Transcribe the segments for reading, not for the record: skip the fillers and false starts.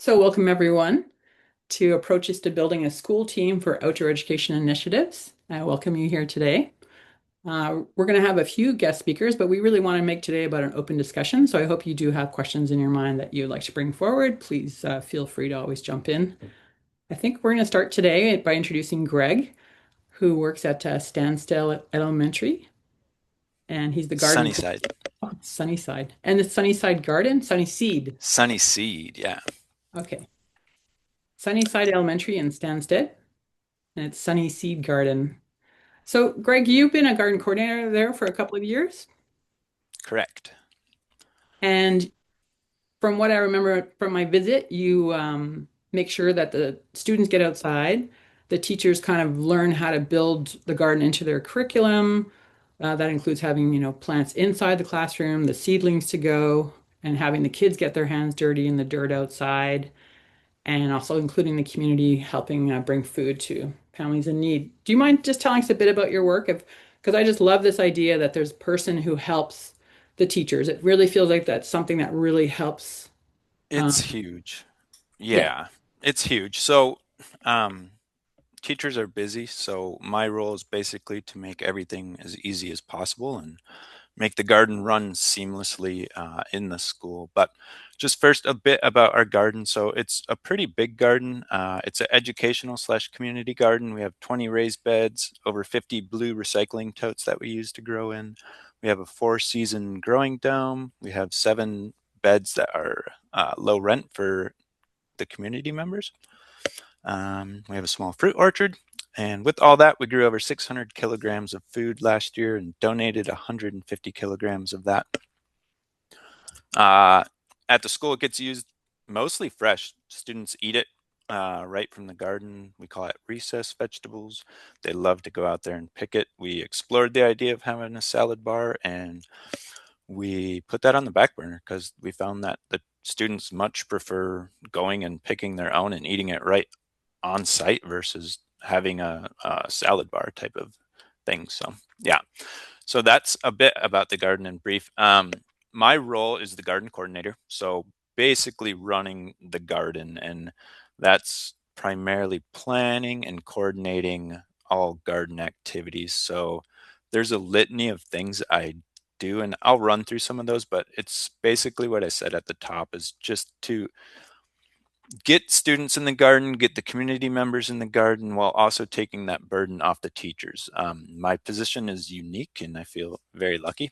So, welcome everyone to Approaches to Building a School Team for Outdoor Education Initiatives. I welcome you here today. We're going to have a few guest speakers, but we really want to make today about an open discussion. So, I hope you do have questions in your mind that you'd like to bring forward. Please feel free to always jump in. I think we're going to start today by introducing Greg, who works at Standstill Elementary, and he's the garden Sunnyside. Sunnyside. And the Sunnyside Garden, Sunny Seed. Sunny Seed, yeah. Okay. Sunnyside Elementary in Stansted, and it's Sunny Seed Garden. So, Greg, you've been a garden coordinator there for a couple of years. Correct. And from what I remember from my visit, you make sure that the students get outside. The teachers kind of learn how to build the garden into their curriculum. That includes having, plants inside the classroom, the seedlings to go, and having the kids get their hands dirty in the dirt outside, and also including the community helping bring food to families in need. Do you mind just telling us a bit about your work? Because I just love this idea that there's a person who helps the teachers. It really feels like that's something that really helps. It's Um, huge. yeah, Yeah, it's huge. So, um, teachers are busy, so my role is basically to make everything as easy as possible and make the garden run seamlessly in the school. But just first, a bit about our garden. So it's a pretty big garden. It's an educational slash community garden. We have 20 raised beds, over 50 blue recycling totes that we use to grow in. We have a 4-season growing dome. We have 7 beds that are low rent for the community members. We have a small fruit orchard. And with all that, we grew over 600 kilograms of food last year and donated 150 kilograms of that. Uh, at the school, it gets used mostly fresh. Students eat it right from the garden. We call it recess vegetables. They love to go out there and pick it. We explored the idea of having a salad bar, and we put that on the back burner because we found that the students much prefer going and picking their own and eating it right on site versus having a salad bar type of thing. So yeah, so that's a bit about the garden in brief. My role is the garden coordinator, so basically running the garden, and that's primarily planning and coordinating all garden activities. So there's a litany of things I do, and I'll run through some of those, but it's basically what I said at the top is just to get students in the garden, get the community members in the garden while also taking that burden off the teachers. My position is unique and I feel very lucky,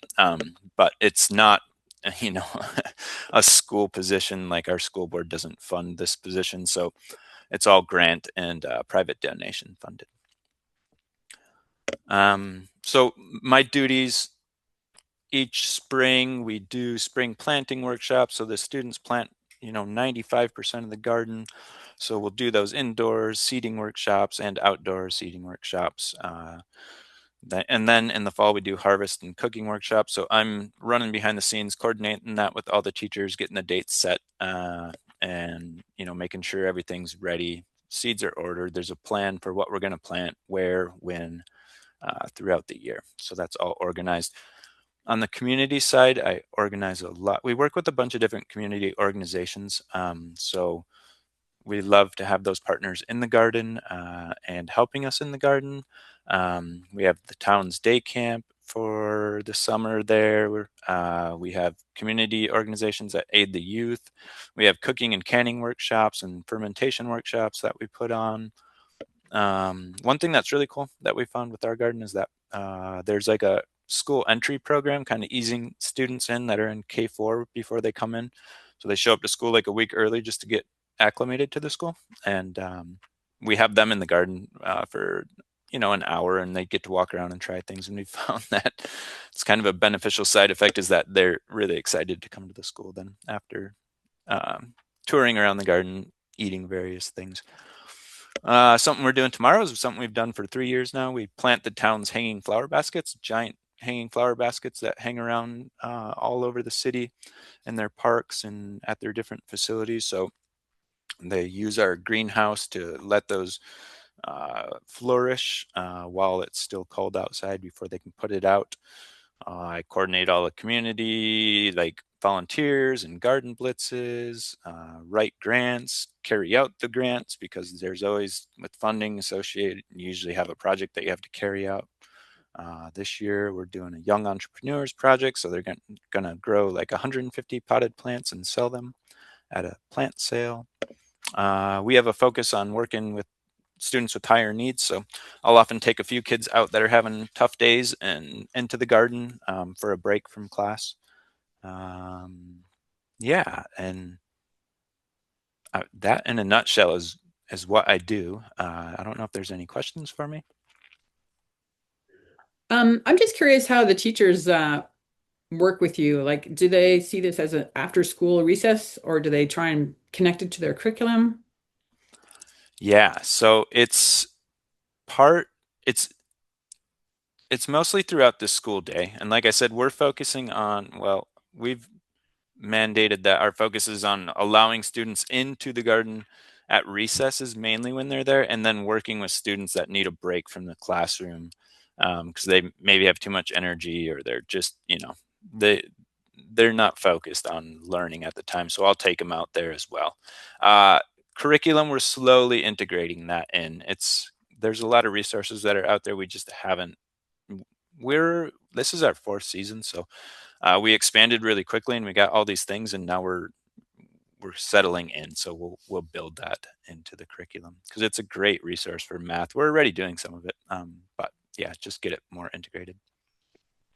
but it's not, you know, a school position. Like our school board doesn't fund this position. So it's all grant and private donation funded. So my duties each spring, we do spring planting workshops. So the students plant, 95% of the garden. So we'll do those indoors seeding workshops and outdoor seeding workshops. And then in the fall, we do harvest and cooking workshops. So I'm running behind the scenes, coordinating that with all the teachers, getting the dates set, and making sure everything's ready. Seeds are ordered. There's a plan for what we're going to plant, where, when, throughout the year. So that's all organized. On the community side, I organize a lot. We work with a bunch of different community organizations. So we love to have those partners in the garden and helping us in the garden. We have the town's day camp for the summer there. We have community organizations that aid the youth. We have cooking and canning workshops and fermentation workshops that we put on. One thing that's really cool that we found with our garden is that there's like a school entry program, kind of easing students in that are in K4 before they come in. So they show up to school like a week early just to get acclimated to the school. And we have them in the garden for an hour, and they get to walk around and try things. And we found that it's kind of a beneficial side effect is that they're really excited to come to the school then after um, touring around the garden, eating various things. Something we're doing tomorrow is something we've done for 3 years now. We plant the town's hanging flower baskets, giant hanging flower baskets that hang around all over the city in their parks and at their different facilities. So they use our greenhouse to let those flourish while it's still cold outside before they can put it out. I coordinate all the community, like volunteers and garden blitzes, write grants, carry out the grants because there's always, with funding associated, you usually have a project that you have to carry out. This year, we're doing a young entrepreneurs project, so they're going to grow like 150 potted plants and sell them at a plant sale. We have a focus on working with students with higher needs, so I'll often take a few kids out that are having tough days and into the garden for a break from class. Um, yeah, and that in a nutshell is what I do. I don't know if there's any questions for me. I'm just curious how the teachers work with you. Like, do they see this as an after school recess or do they try and connect it to their curriculum? Yeah, so part it's it's mostly throughout the school day, and like I said, we're focusing on, well, we've mandated that our focus is on allowing students into the garden at recesses mainly when they're there, and then working with students that need a break from the classroom because they maybe have too much energy, or they're just, they they're not focused on learning at the time. So I'll take them out there as well. uh, Curriculum, we're slowly integrating that in. There's a lot of resources that are out there, we just haven't. We're This is our fourth season, so we expanded really quickly and we got all these things, and now we're settling in. So we'll build that into the curriculum because it's a great resource for math. We're already doing some of it, but yeah, just get it more integrated.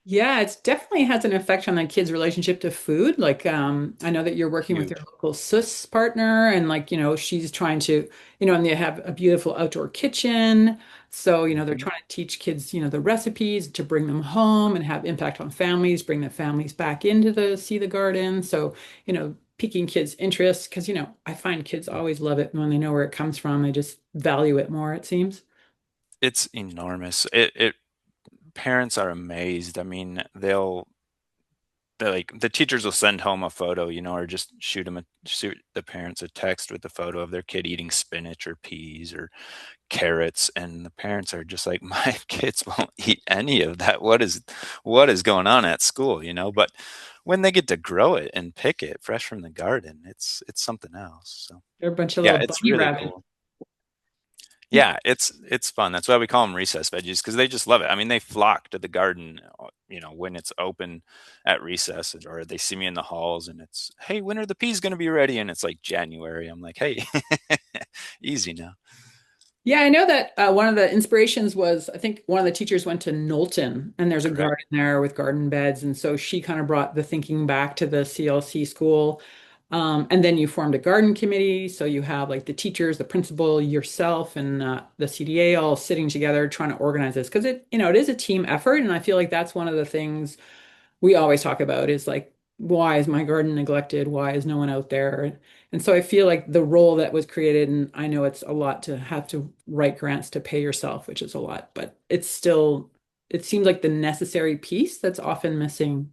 Yeah, it definitely has an effect on the kids' relationship to food. Like, I know that you're working with your Huge. local SUS partner, and like, she's trying to, and they have a beautiful outdoor kitchen. So, they're Hmm. trying to teach kids, the recipes to bring them home and have impact on families, bring the families back into the see the garden. So, piquing kids' interest because, I find kids always love it when they know where it comes from. They just value it more, it seems. It's enormous. It Parents are amazed. I mean, they're like, the teachers will send home a photo, or just shoot the parents a text with a photo of their kid eating spinach or peas or carrots, and the parents are just like, my kids won't eat any of that. What is going on at school, But when they get to grow it and pick it fresh from the garden, it's something else. So They're a bunch of yeah, little it's bunny really rabbits. cool. Yeah, it's fun. That's why we call them recess veggies, because they just love it. I mean, they flock to the garden, when it's open at recess, or they see me in the halls and it's, hey, when are the peas going to be ready? And it's like January. I'm like, hey, easy now. Yeah, I know that one of the inspirations was I think one of the teachers went to Knowlton and there's a Correct. garden there with garden beds. And so she kind of brought the thinking back to the CLC school. And then you formed a garden committee. So you have like the teachers, the principal, yourself, and the CDA all sitting together trying to organize this because it is a team effort. And I feel like that's one of the things we always talk about is like, why is my garden neglected? Why is no one out there? And so I feel like the role that was created, and I know it's a lot to have to write grants to pay yourself, which is a lot, but it's still, it seems like the necessary piece that's often missing.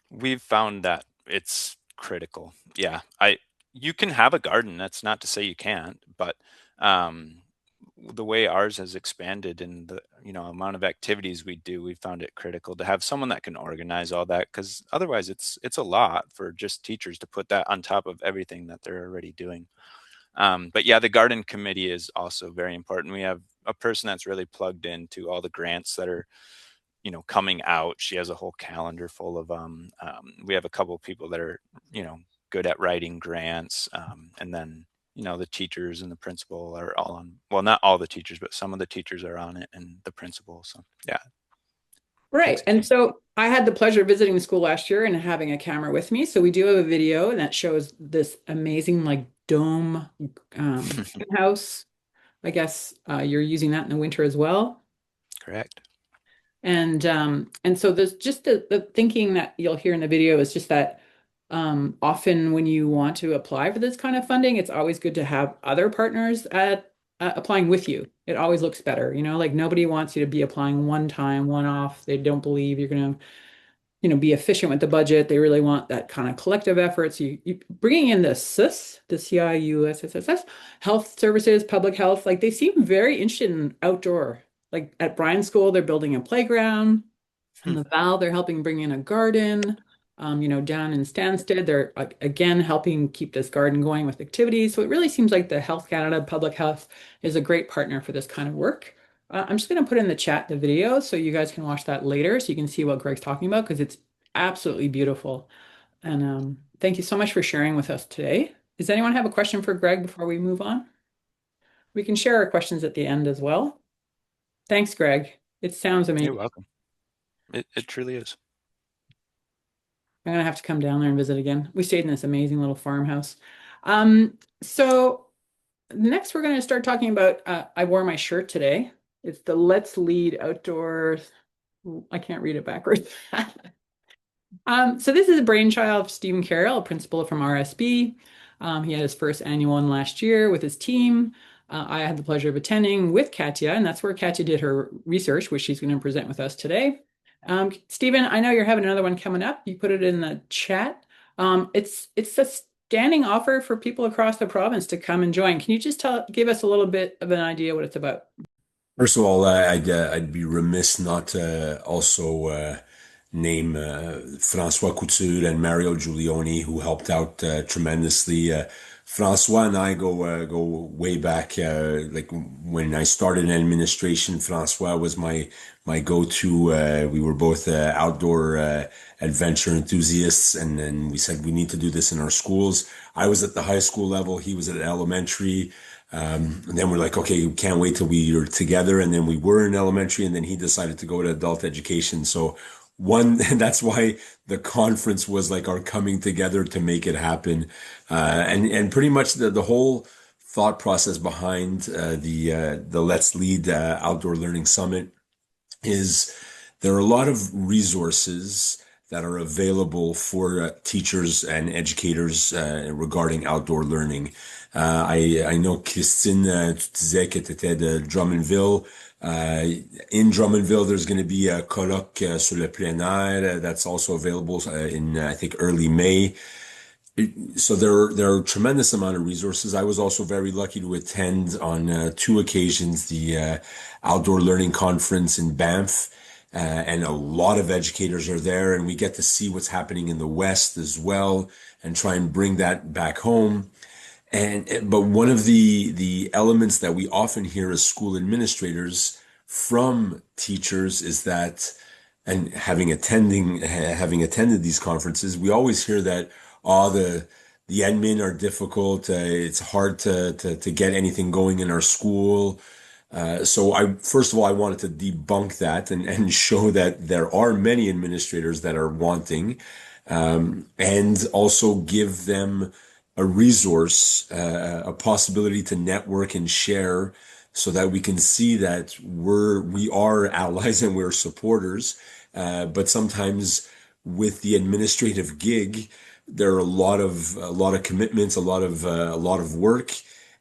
We've found that it's critical. Yeah, I you can have a garden. That's not to say you can't, but um, the way ours has expanded and the amount of activities we do, we found it critical to have someone that can organize all that, because otherwise it's a lot for just teachers to put that on top of everything that they're already doing. But yeah, the garden committee is also very important. We have a person that's really plugged into all the grants that are coming out. She has a whole calendar full of them. We have a couple of people that are you know good at writing grants, and then the teachers and the principal are all on. Well, not all the teachers, but some of the teachers are on it, and the principal. So yeah, takes Right. a And team. so I had the pleasure of visiting the school last year and having a camera with me. So we do have a video and that shows this amazing like dome house. I guess you're using that in the winter as well. Correct. And so there's just the thinking that you'll hear in the video is just that often when you want to apply for this kind of funding, it's always good to have other partners at applying with you. It always looks better, like nobody wants you to be applying one time, one off. They don't believe you're going to be efficient with the budget. They really want that kind of collective effort. So you bringing in the SIS, the CIUSSS, health services, public health, like they seem very interested in outdoor. Like at Bryan's school, they're building a playground. Hmm. In Laval, they're helping bring in a garden. down in Stansted. They're again helping keep this garden going with activities. So it really seems like the Health Canada Public Health is a great partner for this kind of work. I'm just going to put in the chat the video so you guys can watch that later so you can see what Greg's talking about because it's absolutely beautiful. And thank you so much for sharing with us today. Does anyone have a question for Greg before we move on? We can share our questions at the end as well. Thanks, Greg. It sounds You're amazing. welcome. It truly is. I'm gonna have to come down there and visit again. We stayed in this amazing little farmhouse. So next we're gonna start talking about I wore my shirt today. It's the Let's Lead Outdoor. I can't read it backwards. So this is a brainchild of Stephen Carroll, a principal from RSB. He had his first annual one last year with his team. I had the pleasure of attending with Katya, and that's where Katya did her research, which she's going to present with us today. Stephen, I know you're having another one coming up. You put it in the chat. It's a standing offer for people across the province to come and join. Can you just give us a little bit of an idea what it's about? First of all, I'd be remiss not to also name Francois Couture and Mario Giulioni, who helped out tremendously. Francois and I go way back. Like when I started in administration, Francois was my go-to. We were both outdoor adventure enthusiasts, and then we said we need to do this in our schools. I was at the high school level; he was at elementary. And then we're like, okay, we can't wait till we are together. And then we were in elementary, and then he decided to go to adult education. So that's why the conference was like our coming together to make it happen. And pretty much the whole thought process behind the Let's Lead Outdoor Learning Summit is there are a lot of resources that are available for teachers and educators regarding outdoor learning. I know Christine, tu disais que tu étais de Drummondville. In Drummondville, there's going to be a colloque sur le plein air that's also available in, I think, early May. So there are a tremendous amount of resources. I was also very lucky to attend on two occasions the outdoor learning conference in Banff, and a lot of educators are there, and we get to see what's happening in the West as well, and try and bring that back home. But one of the elements that we often hear as school administrators from teachers is that, and having attended these conferences, we always hear that the admin are difficult. It's hard to get anything going in our school. So first of all, I wanted to debunk that and show that there are many administrators that are wanting, and also give them a resource, a possibility to network and share so that we can see that we are allies and we're supporters. But sometimes with the administrative gig, there are a lot of commitments, a lot of work,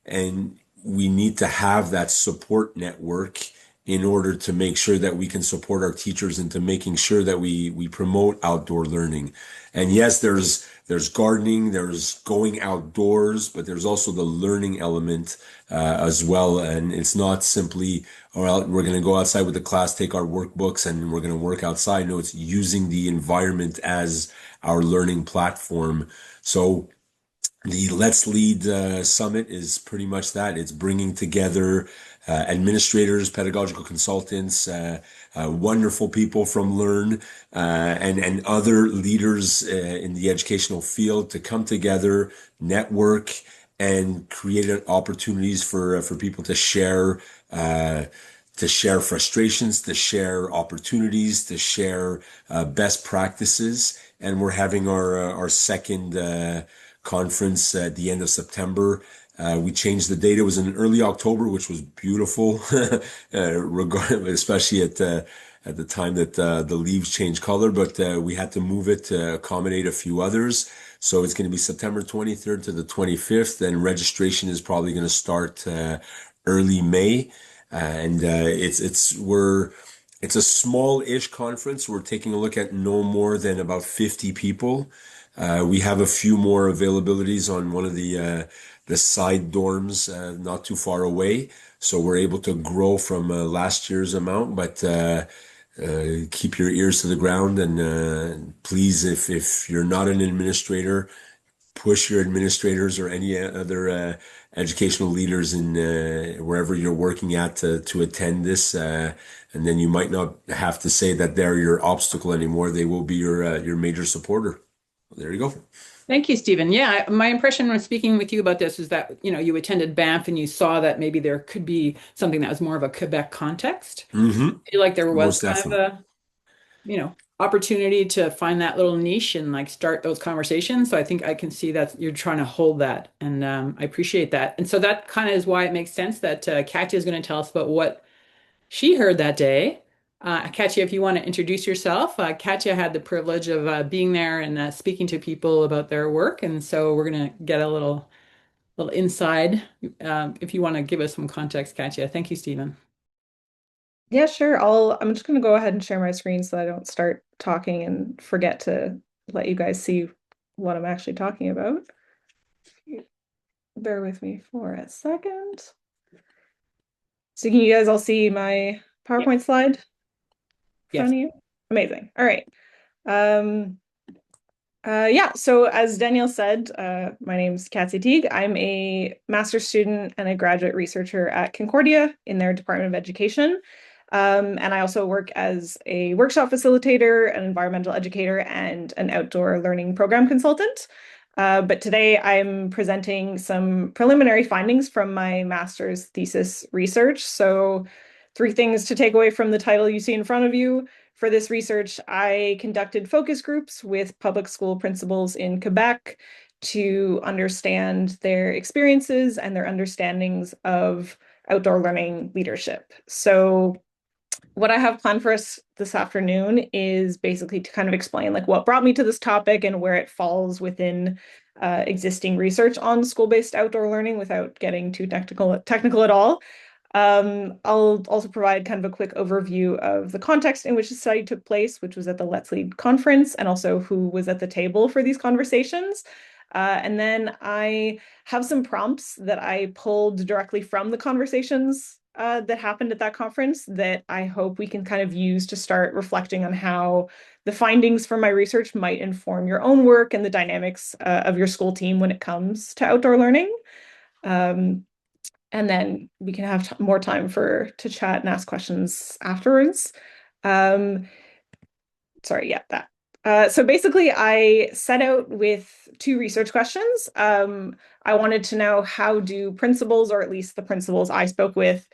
and we need to have that support network in order to make sure that we can support our teachers and to making sure that we promote outdoor learning. And yes, there's gardening, there's going outdoors, but there's also the learning element as well. And it's not simply, all right, we're going to go outside with the class, take our workbooks, and we're going to work outside. No, it's using the environment as our learning platform. So the Let's Lead Summit is pretty much that. It's bringing together administrators, pedagogical consultants, wonderful people from Learn, and other leaders in the educational field to come together, network, and create opportunities for people to share frustrations, to share opportunities, to share best practices. And we're having our second conference at the end of September. We changed the date. It was in early October, which was beautiful, especially at the time that the leaves changed color. But we had to move it to accommodate a few others. So it's going to be September 23rd to the 25th, and registration is probably going to start early May. And it's a small-ish conference. We're taking a look at no more than about 50 people. We have a few more availabilities on one of the side dorms not too far away, so we're able to grow from last year's amount. But keep your ears to the ground, and please, if you're not an administrator, push your administrators or any other educational leaders in wherever you're working at to attend this. And then you might not have to say that they're your obstacle anymore. They will be your major supporter. There you go. Thank you, Stephen. Yeah, my impression when speaking with you about this is that, you attended Banff and you saw that maybe there could be something that was more of a Quebec context. Hmm. I feel like there was Most kind of definitely. opportunity to find that little niche and like start those conversations. So I think I can see that you're trying to hold that, and I appreciate that. And so that kind of is why it makes sense that Katya is going to tell us about what she heard that day. Katya, if you want to introduce yourself, Katya had the privilege of being there and speaking to people about their work, and so we're going to get a little inside. If you want to give us some context, Katya. Thank you, Stephen. Yeah, sure. I'm just gonna go ahead and share my screen so I don't start talking and forget to let you guys see what I'm actually talking about. Bear with me for a second. So can you guys all see my Yeah. PowerPoint slide in Yes. front of you? Amazing. All right. Um, yeah, so as Danielle said, my name is Kathy Teague. I'm a master's student and a graduate researcher at Concordia in their Department of Education. And I also work as a workshop facilitator, an environmental educator, and an outdoor learning program consultant. But today I'm presenting some preliminary findings from my master's thesis research. So, three things to take away from the title you see in front of you. For this research, I conducted focus groups with public school principals in Quebec to understand their experiences and their understandings of outdoor learning leadership. So, what I have planned for us this afternoon is basically to kind of explain like what brought me to this topic and where it falls within existing research on school-based outdoor learning without getting too technical at all. I'll also provide kind of a quick overview of the context in which the study took place, which was at the Let's Lead conference, and also who was at the table for these conversations. And then I have some prompts that I pulled directly from the conversations that happened at that conference that I hope we can kind of use to start reflecting on how the findings from my research might inform your own work and the dynamics of your school team when it comes to outdoor learning. Um, and then we can have more time to chat and ask questions afterwards. Um, sorry, yeah, that. So basically, I set out with two research questions. I wanted to know how do principals, or at least the principals I spoke with,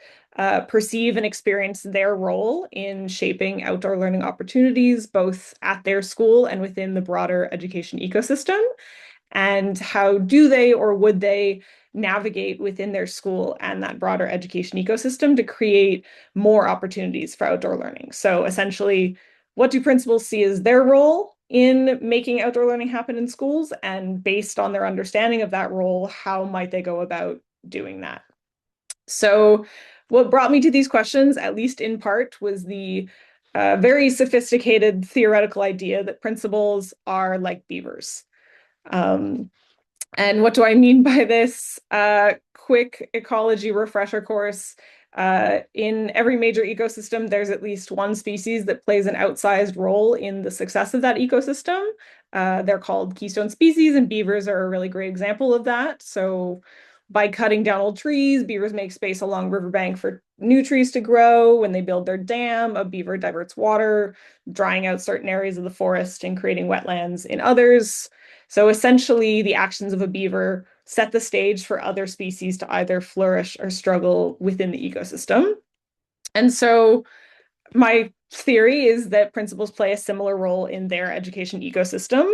perceive and experience their role in shaping outdoor learning opportunities, both at their school and within the broader education ecosystem, and how do they or would they navigate within their school and that broader education ecosystem to create more opportunities for outdoor learning. So essentially, what do principals see as their role in making outdoor learning happen in schools? And based on their understanding of that role, how might they go about doing that? So what brought me to these questions, at least in part, was the very sophisticated theoretical idea that principals are like beavers. Um, and what do I mean by this? Quick ecology refresher course. In every major ecosystem, there's at least one species that plays an outsized role in the success of that ecosystem. They're called keystone species, and beavers are a really great example of that. So, by cutting down old trees, beavers make space along riverbank for new trees to grow. When they build their dam, a beaver diverts water, drying out certain areas of the forest and creating wetlands in others. So essentially, the actions of a beaver set the stage for other species to either flourish or struggle within the ecosystem. And so my theory is that principals play a similar role in their education ecosystem.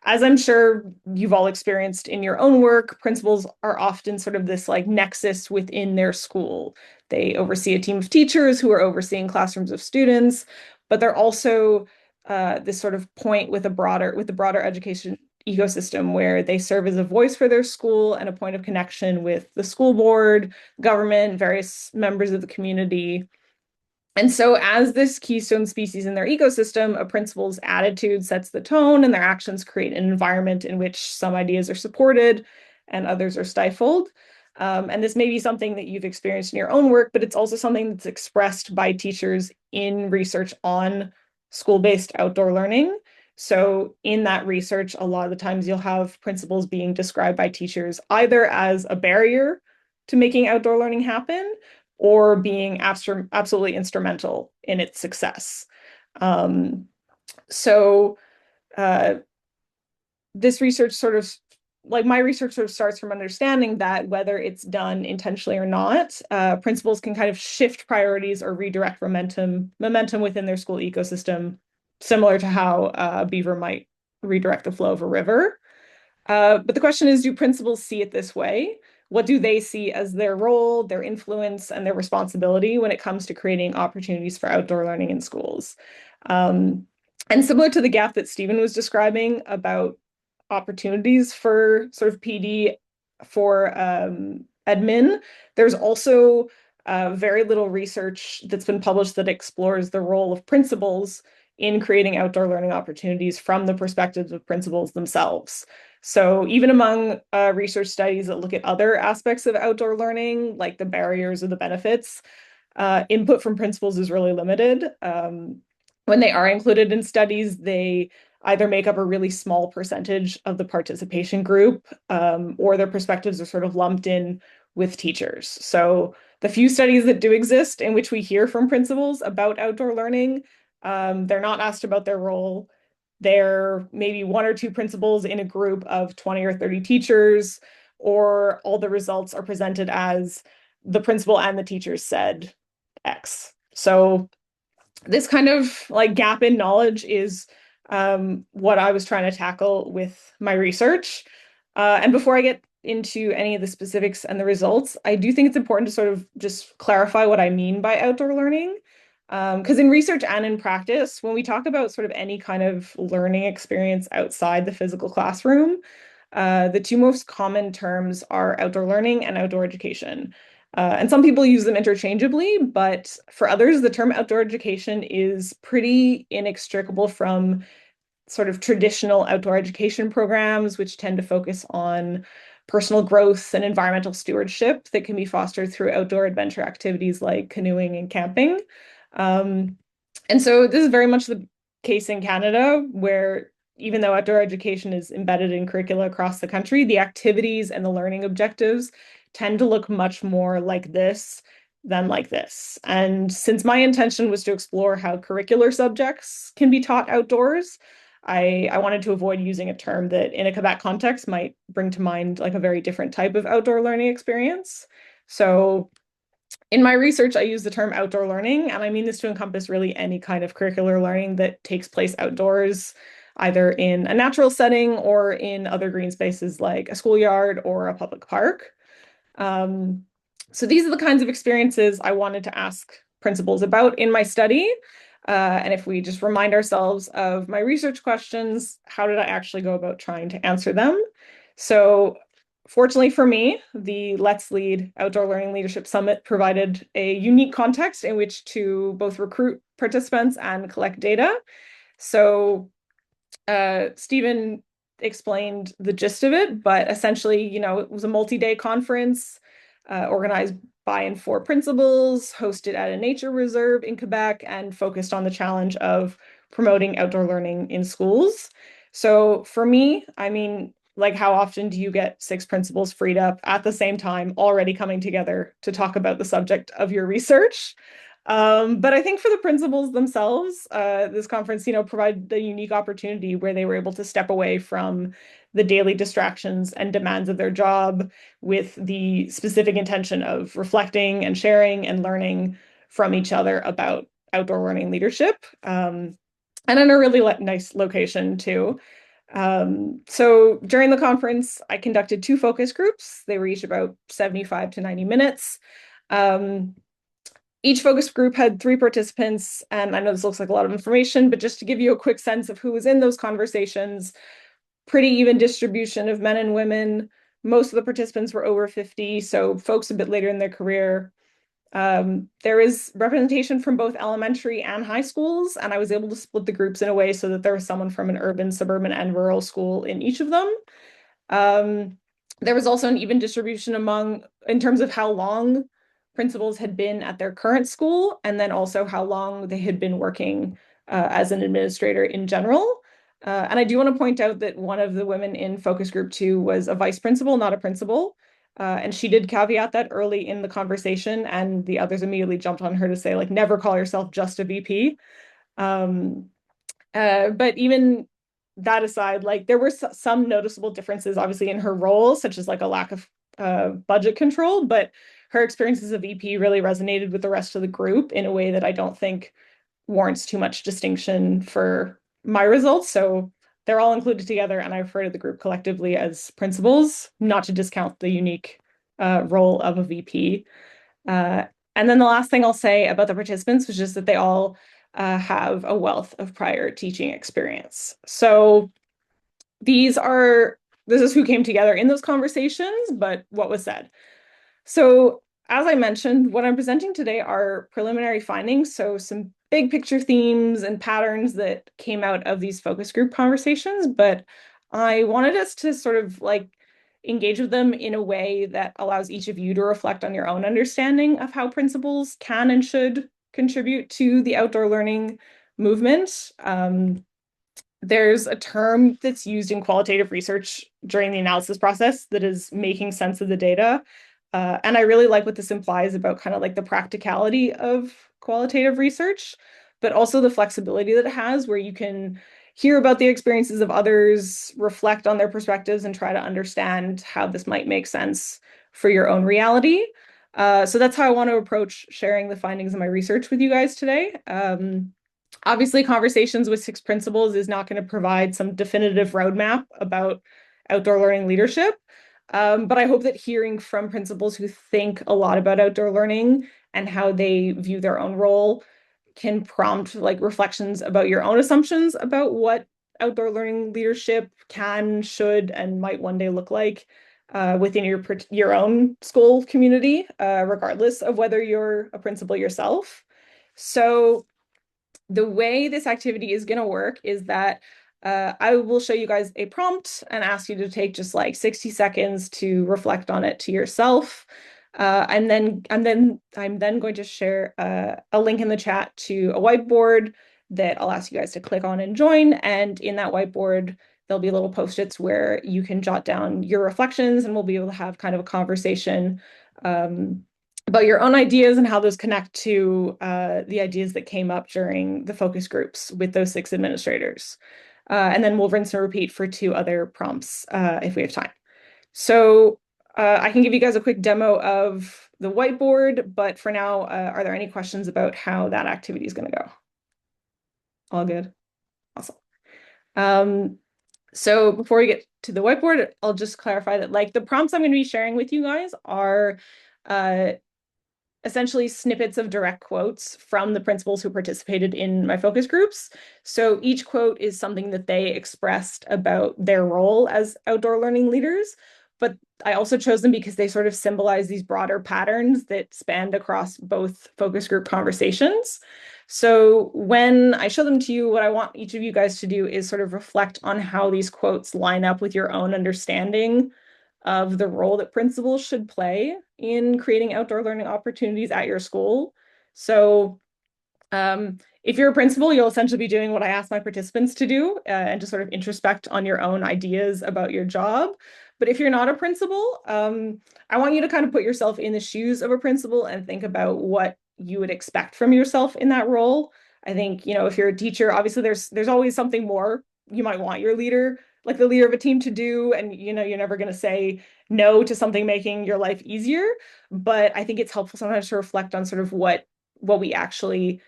As I'm sure you've all experienced in your own work, principals are often sort of this like nexus within their school. They oversee a team of teachers who are overseeing classrooms of students, but they're also this sort of point with the broader education ecosystem where they serve as a voice for their school and a point of connection with the school board, government, various members of the community. And so, as this keystone species in their ecosystem, a principal's attitude sets the tone, and their actions create an environment in which some ideas are supported and others are stifled. And this may be something that you've experienced in your own work, but it's also something that's expressed by teachers in research on school-based outdoor learning. So in that research, a lot of the times you'll have principles being described by teachers either as a barrier to making outdoor learning happen or being absolutely instrumental in its success. Um, so uh, this research sort of like my research sort of starts from understanding that whether it's done intentionally or not, principals can kind of shift priorities or redirect momentum within their school ecosystem, similar to how a beaver might redirect the flow of a river. But the question is, do principals see it this way? What do they see as their role, their influence, and their responsibility when it comes to creating opportunities for outdoor learning in schools? Um, and similar to the gap that Stephen was describing about opportunities for sort of PD for admin, there's also very little research that's been published that explores the role of principals in creating outdoor learning opportunities from the perspectives of principals themselves. So even among research studies that look at other aspects of outdoor learning, like the barriers or the benefits, input from principals is really limited. When they are included in studies, they either make up a really small percentage of the participation group, or their perspectives are sort of lumped in with teachers. So the few studies that do exist in which we hear from principals about outdoor learning, they're not asked about their role. They're maybe one or two principals in a group of 20 or 30 teachers, or all the results are presented as the principal and the teachers said X. So this kind of like gap in knowledge is what I was trying to tackle with my research. And before I get into any of the specifics and the results, I do think it's important to sort of just clarify what I mean by outdoor learning. Because in research and in practice, when we talk about sort of any kind of learning experience outside the physical classroom, the two most common terms are outdoor learning and outdoor education. And some people use them interchangeably, but for others, the term outdoor education is pretty inextricable from sort of traditional outdoor education programs, which tend to focus on personal growth and environmental stewardship that can be fostered through outdoor adventure activities like canoeing and camping. Um, and so this is very much the case in Canada, where even though outdoor education is embedded in curricula across the country, the activities and the learning objectives tend to look much more like this than like this. And since my intention was to explore how curricular subjects can be taught outdoors, I wanted to avoid using a term that in a Quebec context might bring to mind like a very different type of outdoor learning experience. So in my research, I use the term outdoor learning, and I mean this to encompass really any kind of curricular learning that takes place outdoors, either in a natural setting or in other green spaces like a schoolyard or a public park. Um, so these are the kinds of experiences I wanted to ask principals about in my study. And if we just remind ourselves of my research questions, how did I actually go about trying to answer them? So fortunately for me, the Let's Lead Outdoor Learning Leadership Summit provided a unique context in which to both recruit participants and collect data. So Stephen explained the gist of it, but essentially, it was a multi-day conference organized by and for principals, hosted at a nature reserve in Quebec, and focused on the challenge of promoting outdoor learning in schools. So for me, I mean, like how often do you get six principals freed up at the same time, already coming together to talk about the subject of your research? But I think for the principals themselves, this conference, provided a unique opportunity where they were able to step away from the daily distractions and demands of their job with the specific intention of reflecting and sharing and learning from each other about outdoor learning leadership. And in a really nice location too. So during the conference, I conducted two focus groups. They were each about 75 to 90 minutes. Each focus group had three participants, and I know this looks like a lot of information, but just to give you a quick sense of who was in those conversations, pretty even distribution of men and women. Most of the participants were over 50, so folks a bit later in their career. There is representation from both elementary and high schools, and I was able to split the groups in a way so that there was someone from an urban, suburban, and rural school in each of them. There was also an even distribution in terms of how long principals had been at their current school, and then also how long they had been working as an administrator in general. And I do want to point out that one of the women in focus group 2 was a vice principal, not a principal. And she did caveat that early in the conversation, and the others immediately jumped on her to say, like, never call yourself just a VP. Um, but even that aside, like there were some noticeable differences, obviously, in her role, such as like a lack of budget control, but her experience as a VP really resonated with the rest of the group in a way that I don't think warrants too much distinction for my results. So they're all included together, and I refer to the group collectively as principals, not to discount the unique role of a VP. And then the last thing I'll say about the participants was just that they all have a wealth of prior teaching experience. So this is who came together in those conversations, but what was said. So as I mentioned, what I'm presenting today are preliminary findings, so some big picture themes and patterns that came out of these focus group conversations, but I wanted us to sort of like engage with them in a way that allows each of you to reflect on your own understanding of how principals can and should contribute to the outdoor learning movement. There's a term that's used in qualitative research during the analysis process that is making sense of the data. And I really like what this implies about kind of like the practicality of qualitative research, but also the flexibility that it has, where you can hear about the experiences of others, reflect on their perspectives, and try to understand how this might make sense for your own reality. So that's how I want to approach sharing the findings of my research with you guys today. Obviously, Conversations with Six Principals is not going to provide some definitive roadmap about outdoor learning leadership. But I hope that hearing from principals who think a lot about outdoor learning and how they view their own role can prompt like reflections about your own assumptions about what outdoor learning leadership can, should, and might one day look like within your own school community, regardless of whether you're a principal yourself. So the way this activity is going to work is that I will show you guys a prompt and ask you to take just like 60 seconds to reflect on it to yourself. And then I'm then going to share a link in the chat to a whiteboard that I'll ask you guys to click on and join. And in that whiteboard, there'll be little post-its where you can jot down your reflections, and we'll be able to have kind of a conversation about your own ideas and how those connect to the ideas that came up during the focus groups with those 6 administrators. And then we'll rinse and repeat for 2 other prompts if we have time. So I can give you guys a quick demo of the whiteboard, but for now, are there any questions about how that activity is going to go? All good? Awesome. So before we get to the whiteboard, I'll just clarify that like the prompts I'm going to be sharing with you guys are essentially snippets of direct quotes from the principals who participated in my focus groups. So each quote is something that they expressed about their role as outdoor learning leaders. But I also chose them because they sort of symbolize these broader patterns that spanned across both focus group conversations. So when I show them to you, what I want each of you guys to do is sort of reflect on how these quotes line up with your own understanding of the role that principals should play in creating outdoor learning opportunities at your school. So if you're a principal, you'll essentially be doing what I ask my participants to do and to sort of introspect on your own ideas about your job. But if you're not a principal, I want you to kind of put yourself in the shoes of a principal and think about what you would expect from yourself in that role. I think, if you're a teacher, obviously there's always something more you might want your leader, like the leader of a team, to do. And, you're never going to say no to something making your life easier. But I think it's helpful sometimes to reflect on sort of what we actually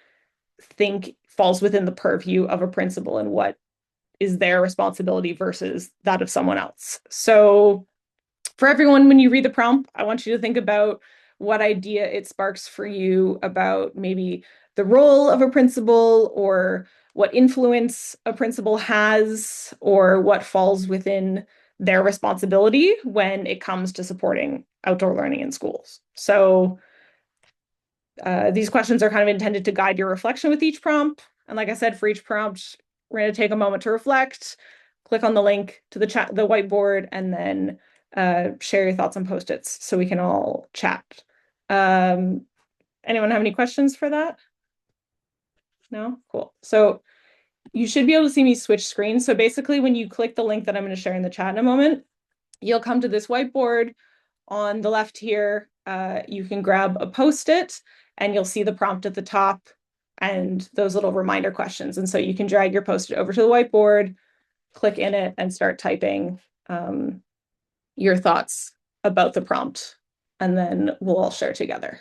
think falls within the purview of a principal and what is their responsibility versus that of someone else. So for everyone, when you read the prompt, I want you to think about what idea it sparks for you about maybe the role of a principal, or what influence a principal has, or what falls within their responsibility when it comes to supporting outdoor learning in schools. So these questions are kind of intended to guide your reflection with each prompt. And like I said, for each prompt, we're going to take a moment to reflect, click on the link to the whiteboard, and then share your thoughts on Post-its so we can all chat. Um, anyone have any questions for that? No? Cool. So you should be able to see me switch screens. So basically, when you click the link that I'm going to share in the chat in a moment, you'll come to this whiteboard. On the left here, you can grab a Post-it and you'll see the prompt at the top and those little reminder questions. And so you can drag your Post-it over to the whiteboard, click in it, and start typing your thoughts about the prompt. And then we'll all share together.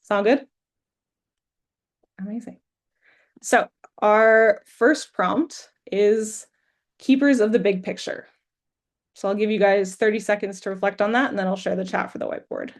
Sound good? Amazing. So our first prompt is keepers of the big picture. So I'll give you guys 30 seconds to reflect on that, and then I'll share the chat for the whiteboard.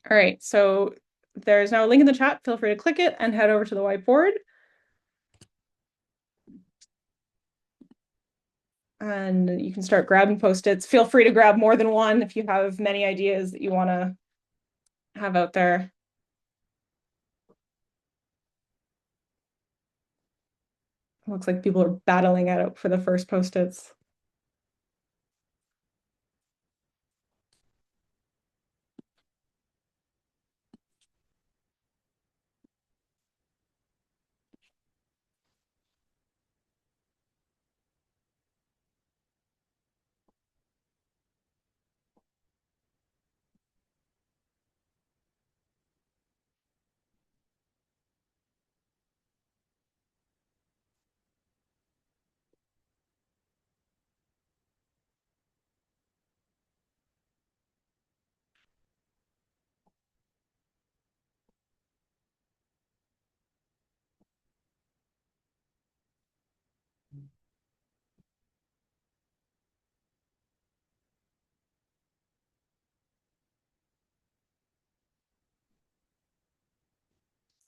All right, so there's now a link in the chat. Feel free to click it and head over to the whiteboard. And you can start grabbing Post-its. Feel free to grab more than one if you have many ideas that you want to have out there. Looks like people are battling it out for the first Post-its.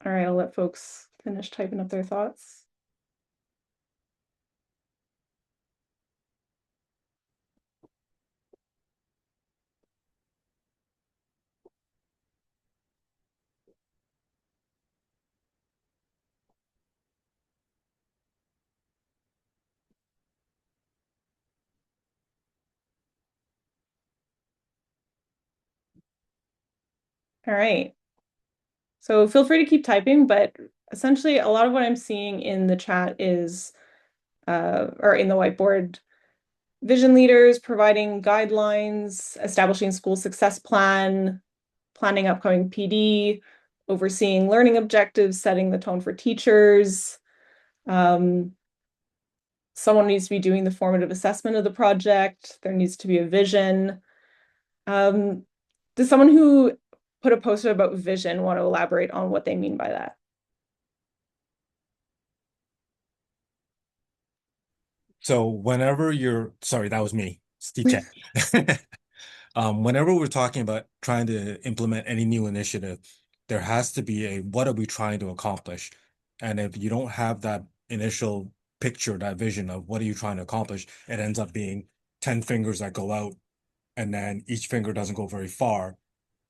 All right, I'll let folks finish typing up their thoughts. All right. So feel free to keep typing, but essentially a lot of what I'm seeing in the chat is, or in the whiteboard, vision leaders providing guidelines, establishing school success plan, planning upcoming PD, overseeing learning objectives, setting the tone for teachers. Someone needs to be doing the formative assessment of the project. There needs to be a vision. Does someone who put a post about vision want to elaborate on what they mean by that? So whenever you're, sorry, that was me, Steve Chen. Whenever we're talking about trying to implement any new initiative, there has to be a what are we trying to accomplish? And if you don't have that initial picture, that vision of what are you trying to accomplish, it ends up being 10 fingers that go out, and then each finger doesn't go very far,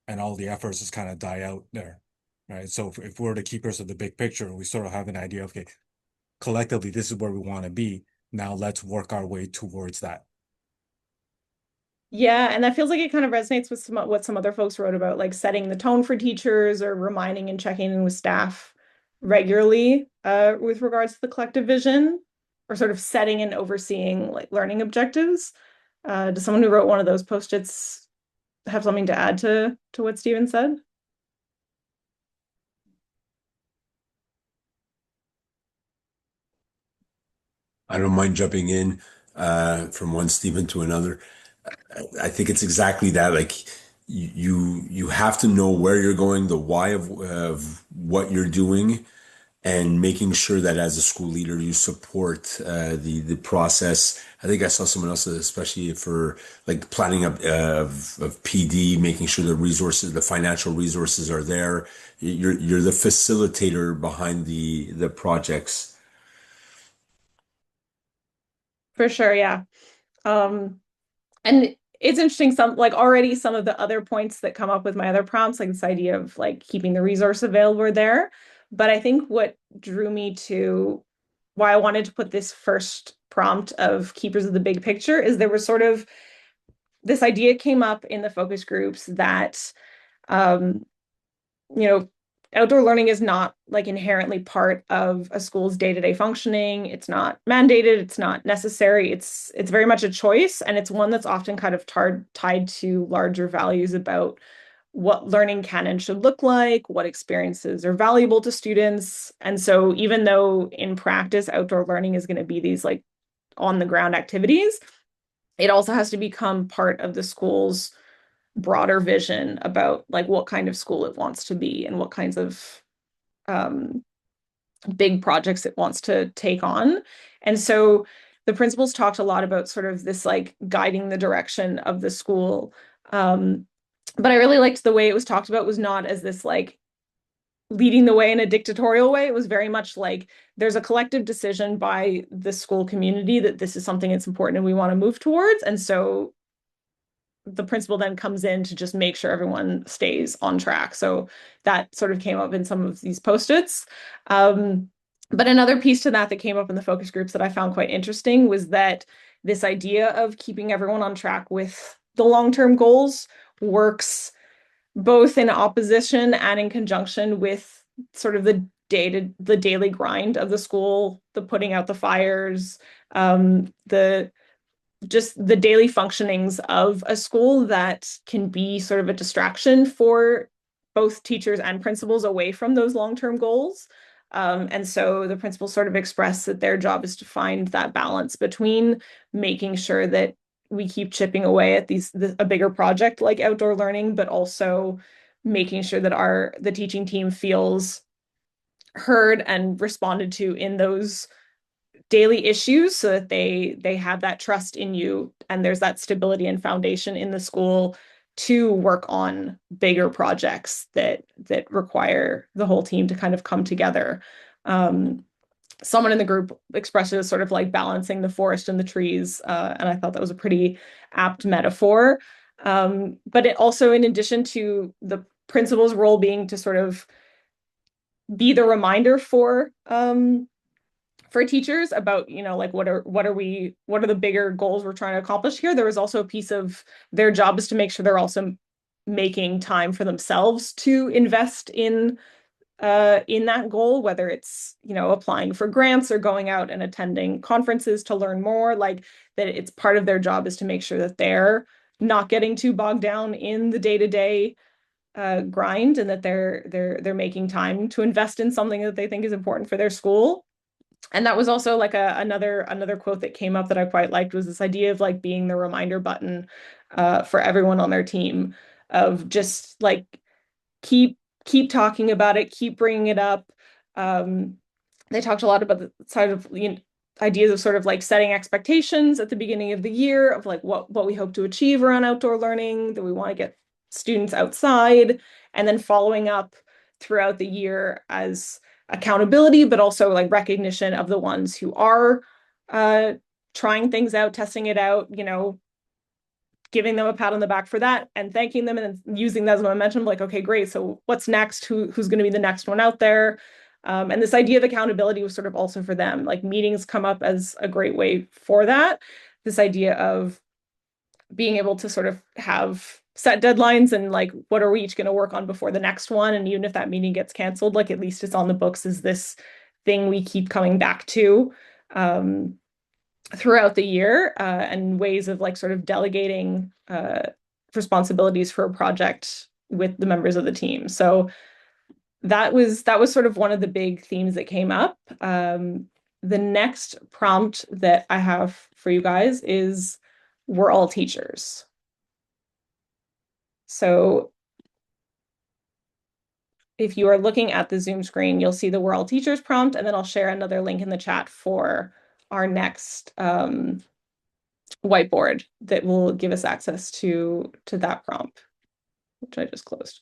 and all the efforts just kind of die out there. Right. So if we're the keepers of the big picture, we sort of have an idea of, okay, collectively, this is where we want to be. Now let's work our way towards that. Yeah, and that feels like it kind of resonates with what some other folks wrote about, like setting the tone for teachers or reminding and checking in with staff regularly with regards to the collective vision, or sort of setting and overseeing like learning objectives. Does someone who wrote one of those Post-its have something to add to what Stephen said? I don't mind jumping in from one Stephen to another. I think it's exactly that. Like you have to know where you're going, the why of what you're doing, and making sure that as a school leader you support the process. I think I saw someone else, especially for like planning of PD, making sure the resources, the financial resources are there. You're the facilitator behind the projects. For sure, yeah. And it's interesting, some like already some of the other points that come up with my other prompts, like this idea of like keeping the resource available are there. But I think what drew me to why I wanted to put this first prompt of keepers of the big picture is there was sort of this idea came up in the focus groups that um, you know, outdoor learning is not like inherently part of a school's day-to-day functioning. It's not mandated, it's not necessary. It's very much a choice, and it's one that's often kind of tied to larger values about what learning can and should look like, what experiences are valuable to students. And so even though in practice outdoor learning is going to be these like on the ground activities, it also has to become part of the school's broader vision about like what kind of school it wants to be and what kinds of um, big projects it wants to take on. And so the principals talked a lot about sort of this like guiding the direction of the school. But I really liked the way it was talked about was not as this like leading the way in a dictatorial way. It was very much like there's a collective decision by the school community that this is something that's important and we want to move towards. And so the principal then comes in to just make sure everyone stays on track. So that sort of came up in some of these post-its. But another piece to that that came up in the focus groups that I found quite interesting was that this idea of keeping everyone on track with the long-term goals works both in opposition and in conjunction with sort of the daily grind of the school, the putting out the fires, the just the daily functionings of a school that can be sort of a distraction for both teachers and principals away from those long-term goals. And so the principals sort of express that their job is to find that balance between making sure that we keep chipping away at a bigger project like outdoor learning, but also making sure that the teaching team feels heard and responded to in those daily issues so that they have that trust in you and there's that stability and foundation in the school to work on bigger projects that require the whole team to kind of come together. Someone in the group expressed it as sort of like balancing the forest and the trees, and I thought that was a pretty apt metaphor. But it also, in addition to the principal's role being to sort of be the reminder for teachers about, like what are the bigger goals we're trying to accomplish here. There was also a piece of their job is to make sure they're also making time for themselves to invest in that goal, whether it's, applying for grants or going out and attending conferences to learn more, like that it's part of their job is to make sure that they're not getting too bogged down in the day-to-day grind and that they're making time to invest in something that they think is important for their school. And that was also like another quote that came up that I quite liked was this idea of like being the reminder button for everyone on their team of just like keep talking about it, keep bringing it up. They talked a lot about the side of ideas of sort of like setting expectations at the beginning of the year of like what we hope to achieve around outdoor learning, that we want to get students outside, and then following up throughout the year as accountability, but also like recognition of the ones who are trying things out, testing it out, giving them a pat on the back for that and thanking them and then using that as momentum, like, okay, great. So what's next? Who's going to be the next one out there? And this idea of accountability was sort of also for them. Like meetings come up as a great way for that. This idea of being able to sort of have set deadlines and like what are we each going to work on before the next one, and even if that meeting gets canceled, like at least it's on the books as this thing we keep coming back to throughout the year, and ways of like sort of delegating responsibilities for a project with the members of the team. So that was sort of one of the big themes that came up. The next prompt that I have for you guys is we're all teachers. So if you are looking at the Zoom screen, you'll see the We're All Teachers prompt, and then I'll share another link in the chat for our next whiteboard that will give us access to that prompt, which I just closed.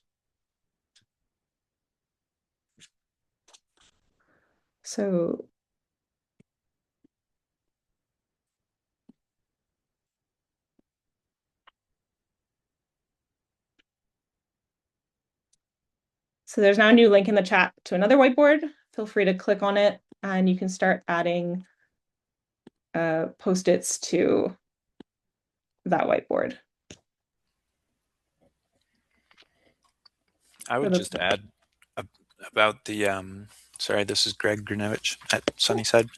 So there's now a new link in the chat to another whiteboard. Feel free to click on it and you can start adding post-its to that whiteboard. I would just add about the, sorry, this is Greg Grunewich at Sunnyside.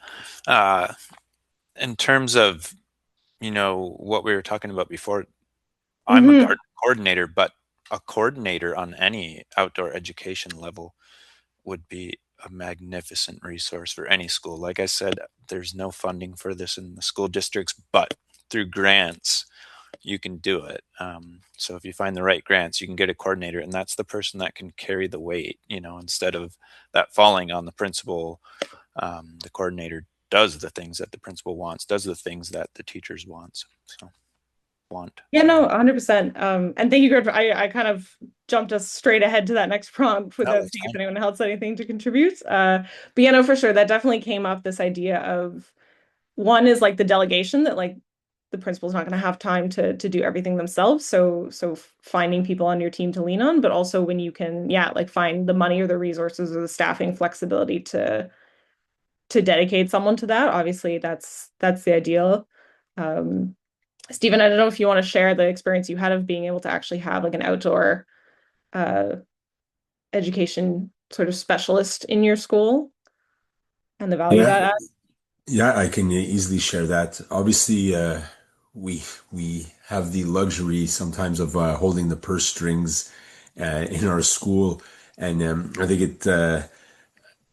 In terms of, what we were talking about before, I'm a garden coordinator, but a coordinator on any outdoor education level would be a magnificent resource for any school. Like I said, there's no funding for this in the school districts, but through grants, you can do it. So if you find the right grants, you can get a coordinator, and that's the person that can carry the weight, instead of that falling on the principal. The coordinator does the things that the principal wants, does the things that the teachers wants. Yeah, no, 100%. And thank you, Greg. I kind of jumped us straight ahead to that next prompt without seeing if anyone else had anything to contribute. But yeah, no, for sure. That definitely came up, this idea of one is like the delegation, that like the principal's not going to have time to do everything themselves. So finding people on your team to lean on, but also when you can, like find the money or the resources or the staffing flexibility to dedicate someone to that. Obviously, that's the ideal. Stephen, I don't know if you want to share the experience you had of being able to actually have like an outdoor education sort of specialist in your school and the value Yeah, that adds. yeah, I can easily share that. Obviously, we have the luxury sometimes of holding the purse strings in our school, and I think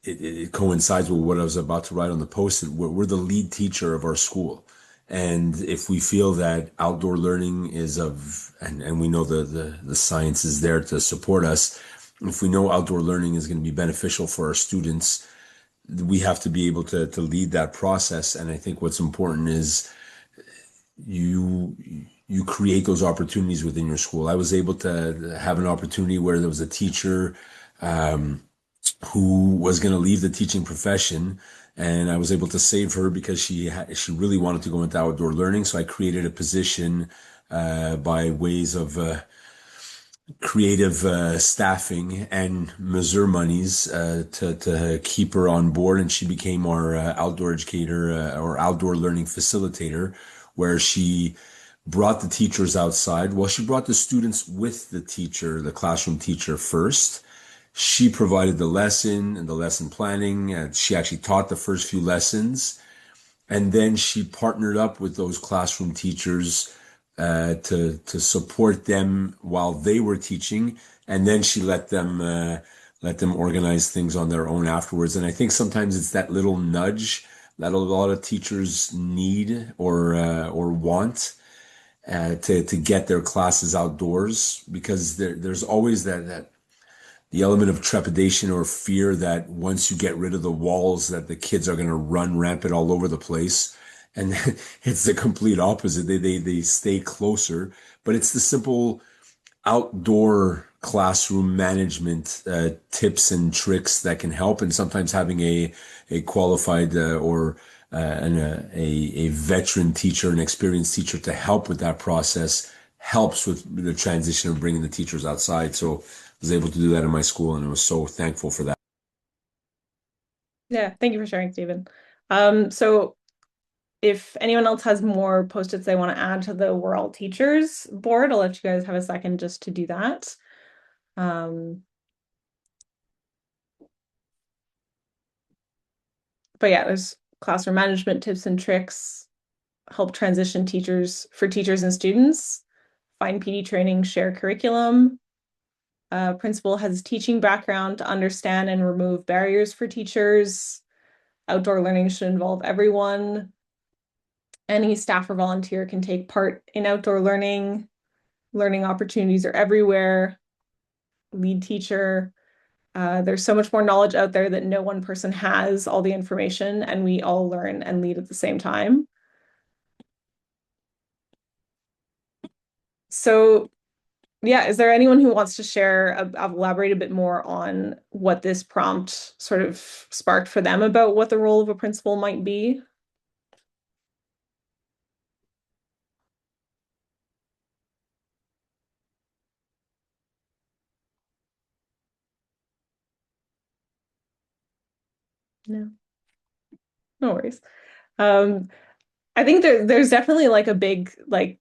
it coincides with what I was about to write on the post. We're the lead teacher of our school. And if we feel that outdoor learning is and we know the science is there to support us, if we know outdoor learning is going to be beneficial for our students, we have to be able to lead that process. And I think what's important is you you create those opportunities within your school. I was able to have an opportunity where there was a teacher who was going to leave the teaching profession, and I was able to save her because she really wanted to go into outdoor learning. So I created a position by ways of creative staffing and Missouri monies to keep her on board, and she became our outdoor educator or outdoor learning facilitator, where she brought the teachers outside. Well, she brought the students with the teacher, the classroom teacher first. She provided the lesson and the lesson planning, and she actually taught the first few lessons. And then she partnered up with those classroom teachers to support them while they were teaching, and then she let them organize things on their own afterwards. And I think sometimes it's that little nudge that a lot of teachers need or want to get their classes outdoors, because there's always that the element of trepidation or fear that once you get rid of the walls, that the kids are going to run rampant all over the place. And it's the complete opposite. They stay closer, but it's the simple outdoor classroom management tips and tricks that can help. And sometimes having a qualified or a veteran teacher, an experienced teacher to help with that process helps with the transition of bringing the teachers outside. So I was able to do that in my school, and I was so thankful for that. Yeah, thank you for sharing, Stephen. So if anyone else has more post-its they want to add to the We're All Teachers board, I'll let you guys have a second just to do that. But yeah, there's classroom management tips and tricks, help transition teachers for teachers and students, find PD training, share curriculum. Principal has teaching background to understand and remove barriers for teachers. Outdoor learning should involve everyone. Any staff or volunteer can take part in outdoor learning. Learning opportunities are everywhere. Lead teacher. There's so much more knowledge out there that no one person has all the information, and we all learn and lead at the same time. So, yeah, is there anyone who wants to share, elaborate a bit more on what this prompt sort of sparked for them about what the role of a principal might be? No, no worries. Um, I think there's definitely like a big like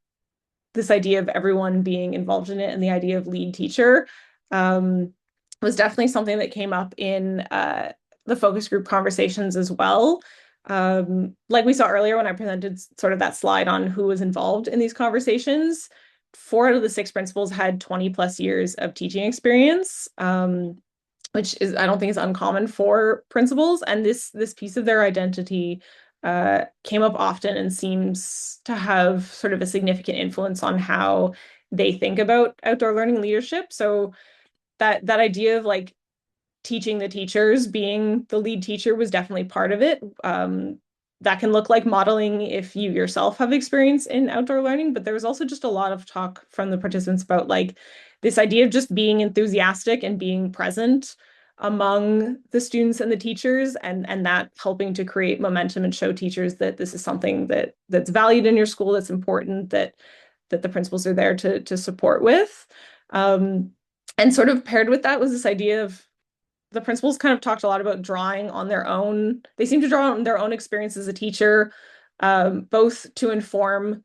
this idea of everyone being involved in it, and the idea of lead teacher was definitely something that came up in the focus group conversations as well. Like we saw earlier when I presented sort of that slide on who was involved in these conversations, 4 out of the 6 principals had 20 plus years of teaching experience. Which is I don't think is uncommon for principals, and this piece of their identity came up often and seems to have sort of a significant influence on how they think about outdoor learning leadership. So that idea of like teaching the teachers, being the lead teacher was definitely part of it. That can look like modeling if you yourself have experience in outdoor learning, but there was also just a lot of talk from the participants about like this idea of just being enthusiastic and being present among the students and the teachers, and that helping to create momentum and show teachers that this is something that's valued in your school, that's important, that the principals are there to support with. And sort of paired with that was this idea of the principals kind of talked a lot about drawing on their own. They seem to draw on their own experience as a teacher, both to inform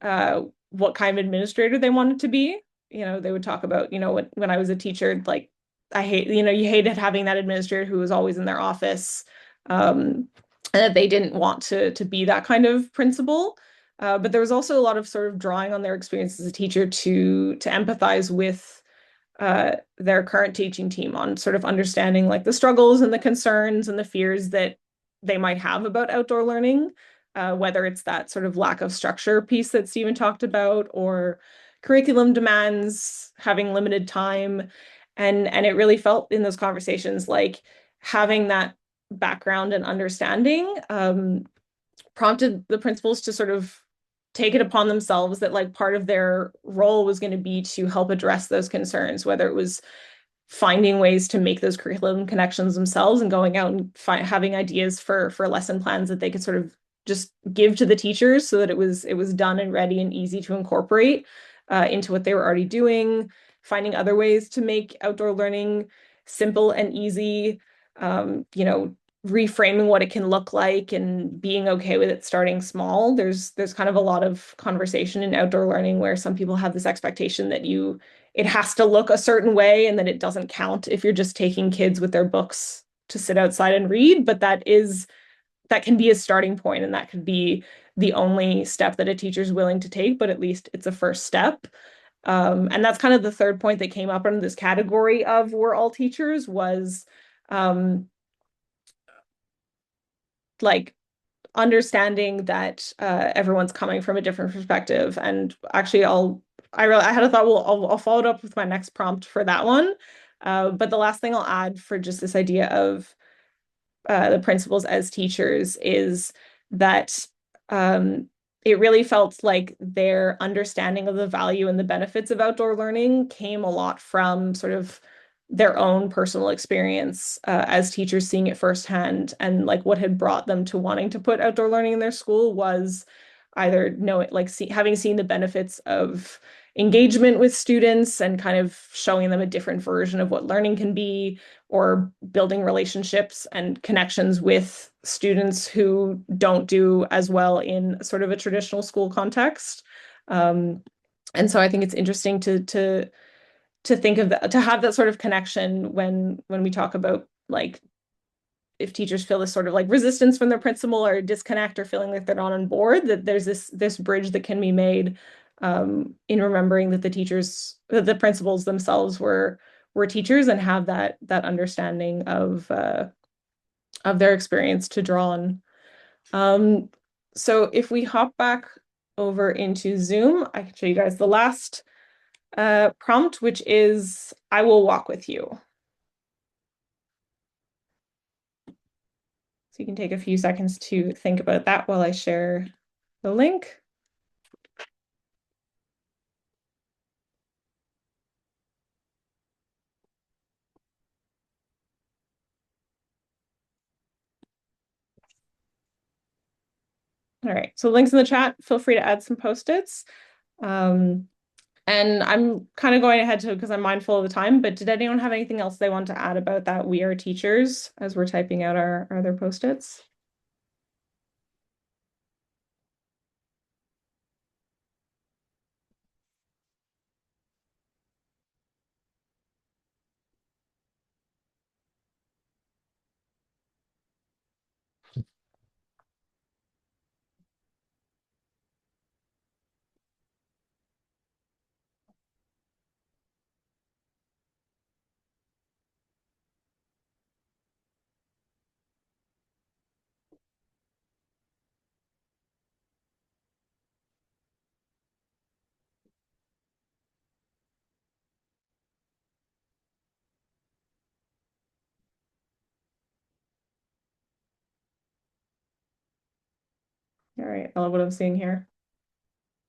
uh, what kind of administrator they wanted to be. You know, they would talk about, you know, when I was a teacher, like I hate, you know, you hated having that administrator who was always in their office, and that they didn't want to be that kind of principal. But there was also a lot of sort of drawing on their experience as a teacher to empathize with their current teaching team on sort of understanding like the struggles and the concerns and the fears that they might have about outdoor learning, whether it's that sort of lack of structure piece that Stephen talked about, or curriculum demands, having limited time. And it really felt in those conversations like having that background and understanding prompted the principals to sort of take it upon themselves that like part of their role was going to be to help address those concerns, whether it was finding ways to make those curriculum connections themselves and going out and having ideas for lesson plans that they could sort of just give to the teachers so that it was done and ready and easy to incorporate into what they were already doing, finding other ways to make outdoor learning simple and easy, you know, reframing what it can look like and being okay with it starting small. There's kind of a lot of conversation in outdoor learning where some people have this expectation that it has to look a certain way and that it doesn't count if you're just taking kids with their books to sit outside and read, but that can be a starting point, and that could be the only step that a teacher's willing to take, but at least it's a first step. And that's kind of the third point that came up under this category of we're all teachers was um, like understanding that everyone's coming from a different perspective. And actually, I had a thought. Well, I'll follow it up with my next prompt for that one. But the last thing I'll add for just this idea of the principals as teachers is that um, it really felt like their understanding of the value and the benefits of outdoor learning came a lot from sort of their own personal experience as teachers, seeing it firsthand, and like what had brought them to wanting to put outdoor learning in their school was either knowing like having seen the benefits of engagement with students and kind of showing them a different version of what learning can be, or building relationships and connections with students who don't do as well in sort of a traditional school context. Um, and so I think it's interesting to think of that, to have that sort of connection when we talk about like if teachers feel this sort of like resistance from their principal or disconnect or feeling like they're not on board, that there's this bridge that can be made in remembering that the principals themselves were teachers and have that understanding of their experience to draw on. Um, so if we hop back over into Zoom, I can show you guys the last prompt, which is I will walk with you. you can take a few seconds to think about that while I share the link. All right, so links in the chat, feel free to add some post-its. And I'm kind of going ahead to because I'm mindful of the time, but did anyone have anything else they want to add about that we are teachers as we're typing out our other post-its? All right, I love what I'm seeing here.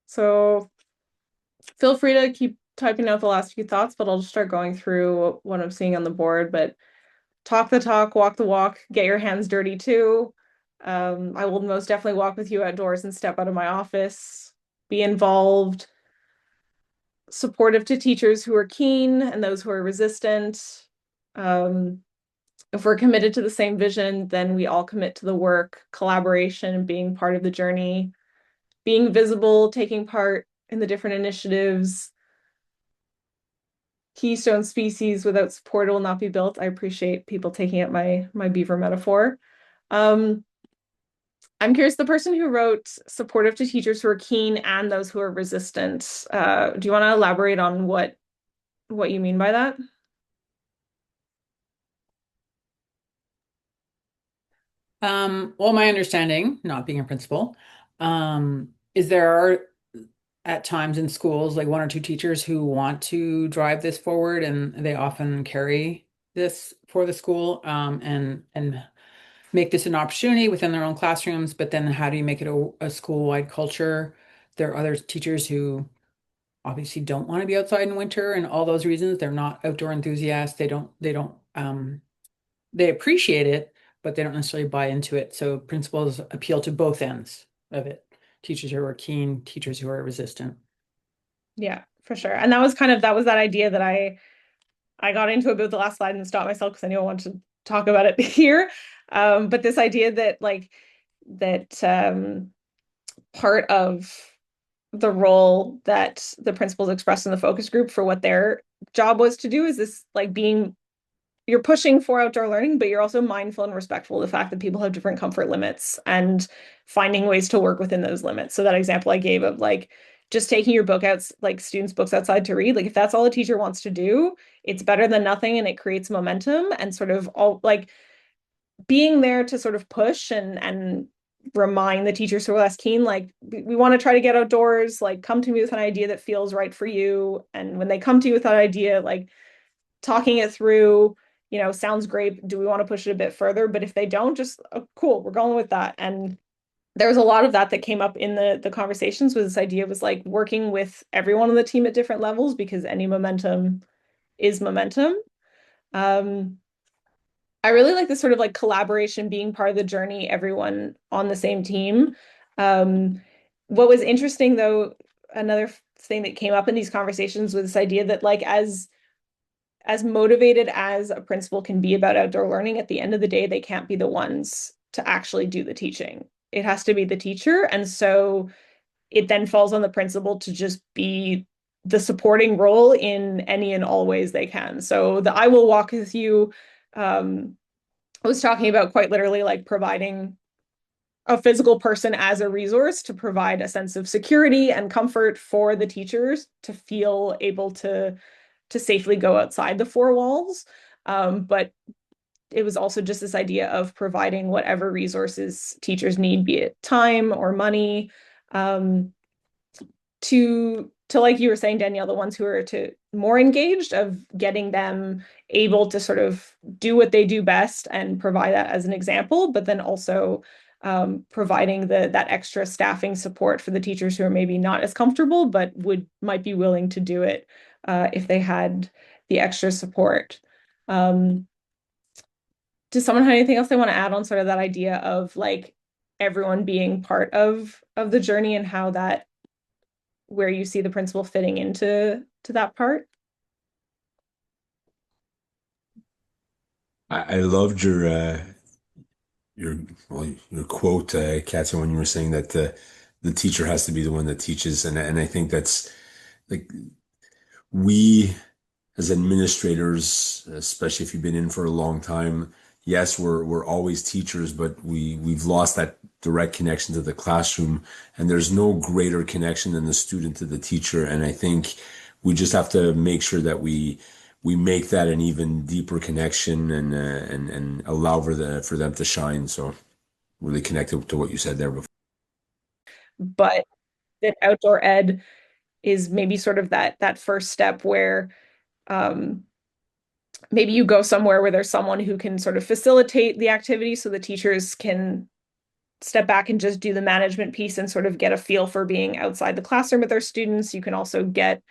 So feel free to keep typing out the last few thoughts, but I'll just start going through what I'm seeing on the board. But talk the talk, walk the walk, get your hands dirty too. I will most definitely walk with you outdoors and step out of my office, be involved, supportive to teachers who are keen and those who are resistant. If we're committed to the same vision, then we all commit to the work, collaboration, being part of the journey, being visible, taking part in the different initiatives. Keystone species without support will not be built. I appreciate people taking up my beaver metaphor. Um, I'm curious, the person who wrote supportive to teachers who are keen and those who are resistant, do you want to elaborate on what you mean by that? Well, my understanding, not being a principal, is there are at times in schools like one or two teachers who want to drive this forward, and they often carry this for the school, and make this an opportunity within their own classrooms. But then, how do you make it a school-wide culture? There are other teachers who obviously don't want to be outside in winter, and all those reasons. They're not outdoor enthusiasts. They appreciate it, but they don't necessarily buy into it. So principals appeal to both ends of it. Teachers who are keen, teachers who are resistant. Yeah, for sure. And that was that idea that I got into about the last slide and stopped myself because I knew I wanted to talk about it here. But this idea that part of the role that the principals expressed in the focus group for what their job was to do is this like being you're pushing for outdoor learning, but you're also mindful and respectful of the fact that people have different comfort limits and finding ways to work within those limits. So that example I gave of like just taking your book out, like students' books outside to read, like if that's all a teacher wants to do, it's better than nothing and it creates momentum and sort of all like being there to sort of push and remind the teachers who are less keen, like we want to try to get outdoors, like come to me with an idea that feels right for you. And when they come to you with that idea, like talking it through, sounds great. Do we want to push it a bit further? But if they don't, just cool, we're going with that. And there was a lot of that came up in the conversations with this idea was like working with everyone on the team at different levels because any momentum is momentum. I really like this sort of like collaboration, being part of the journey, everyone on the same team. Um, what was interesting though, another thing that came up in these conversations was this idea that like as motivated as a principal can be about outdoor learning, at the end of the day, they can't be the ones to actually do the teaching. It has to be the teacher. And so it then falls on the principal to just be the supporting role in any and all ways they can. So the I will walk with you, I was talking about quite literally like providing a physical person as a resource to provide a sense of security and comfort for the teachers to feel able to safely go outside the four walls. But it was also just this idea of providing whatever resources teachers need, be it time or money, to to, like you were saying, Danielle, the ones who are to more engaged, of getting them able to sort of do what they do best and provide that as an example, but then also providing that extra staffing support for the teachers who are maybe not as comfortable, but might be willing to do it if they had the extra support. Does someone have anything else they want to add on sort of that idea of like everyone being part of the journey, and how that, where you see the principal fitting into that part? I loved your well your quote, Katya, when you were saying that the teacher has to be the one that teaches, and I think that's like we as administrators, especially if you've been in for a long time, yes, we're always teachers, but we've lost that direct connection to the classroom, and there's no greater connection than the student to the teacher. And I think we just have to make sure that we make that an even deeper connection, and allow for them to shine. So really connected to what you said there before. But that outdoor ed is maybe sort of that first step where um, maybe you go somewhere where there's someone who can sort of facilitate the activity so the teachers can step back and just do the management piece and sort of get a feel for being outside the classroom with their students. You can also get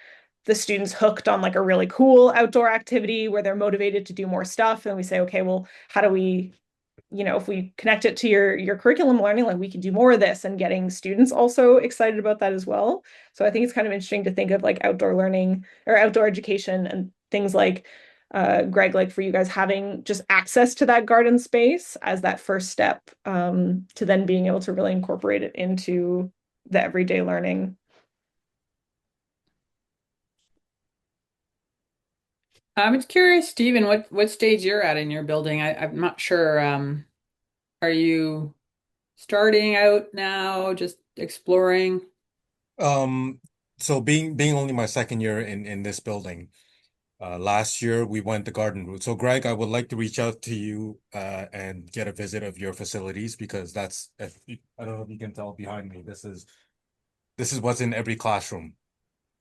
the students hooked on like a really cool outdoor activity where they're motivated to do more stuff. And we say, okay, well, how do we, if we connect it to your curriculum learning, like we can do more of this, and getting students also excited about that as well. So I think it's kind of interesting to think of like outdoor learning or outdoor education and things like Greg, like for you guys having just access to that garden space as that first step to then being able to really incorporate it into the everyday learning. I'm just curious, Stephen, what stage you're at in your building. I'm not sure. Are you starting out now, just exploring? Um, so being only my second year in this building, last year we went the garden route. So Greg, I would like to reach out to you and get a visit of your facilities, because I don't know if you can tell behind me. This is what's in every classroom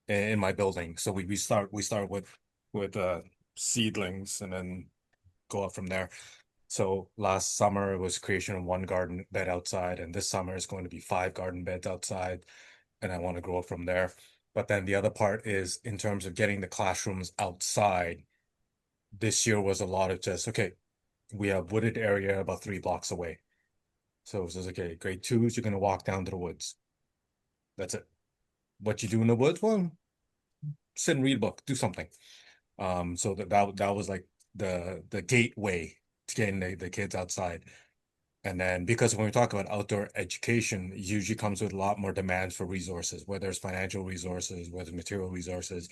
in my building. So we start with seedlings and then go up from there. So last summer it was creation of one garden bed outside, and this summer is going to be 5 garden beds outside, and I want to grow up from there. But then the other part is in terms of getting the classrooms outside. This year was a lot of just, okay, we have wooded area about 3 blocks away. So it says, okay, grade twos, you're going to walk down to the woods. That's it. What you do in the woods? Well, sit and read a book, do something. So that was like the gateway to getting the kids outside. And then because when we talk about outdoor education, it usually comes with a lot more demands for resources, whether it's financial resources, whether it's material resources,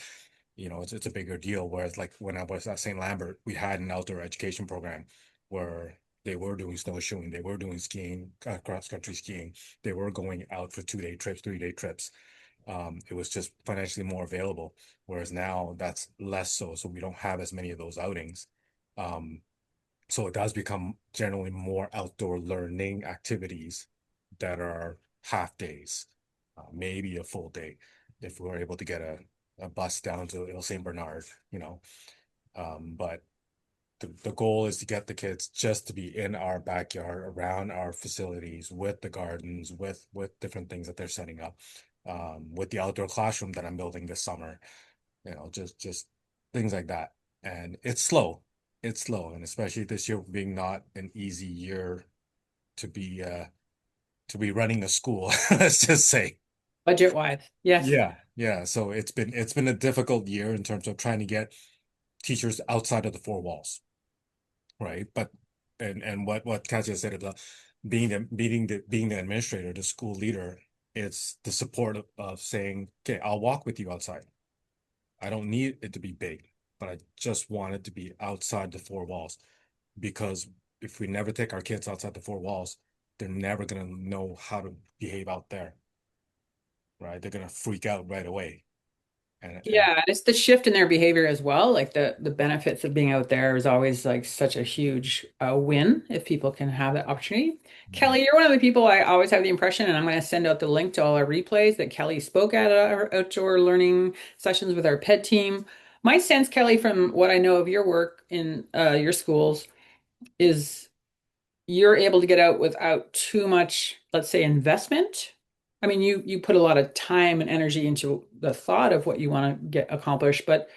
it's a bigger deal. Whereas like when I was at St. Lambert, we had an outdoor education program where they were doing snowshoeing, they were doing skiing, cross-country skiing, they were going out for 2-day trips, 3-day trips. It was just financially more available. Whereas now that's less so. So we don't have as many of those outings. Um, so it does become generally more outdoor learning activities that are half days, maybe a full day, if we're able to get a bus down to Ile St. Bernard, But the goal is to get the kids just to be in our backyard, around our facilities, with the gardens, with different things that they're setting up, with the outdoor classroom that I'm building this summer, just things like that. And it's slow, and especially this year being not an easy year to be running a school, let's just say. Budget wise, yes. Yeah. So it's been a difficult year in terms of trying to get teachers outside of the 4 walls, right? But and what Katja said about being the administrator, the school leader, it's the support of saying, okay, I'll walk with you outside. I don't need it to be big, but I just want it to be outside the 4 walls, because if we never take our kids outside the 4 walls, they're never gonna know how to behave out there, right? They're gonna freak out right away. And Yeah, it's the shift in their behavior as well. Like the benefits of being out there is always like such a huge win if people can have that opportunity. Kelly, you're one of the people I always have the impression, and I'm going to send out the link to all our replays that Kelly spoke at our outdoor learning sessions with our PED team. My sense, Kelly, from what I know of your work in your schools, is you're able to get out without too much, let's say, investment. I mean, you put a lot of time and energy into the thought of what you want to get accomplished, but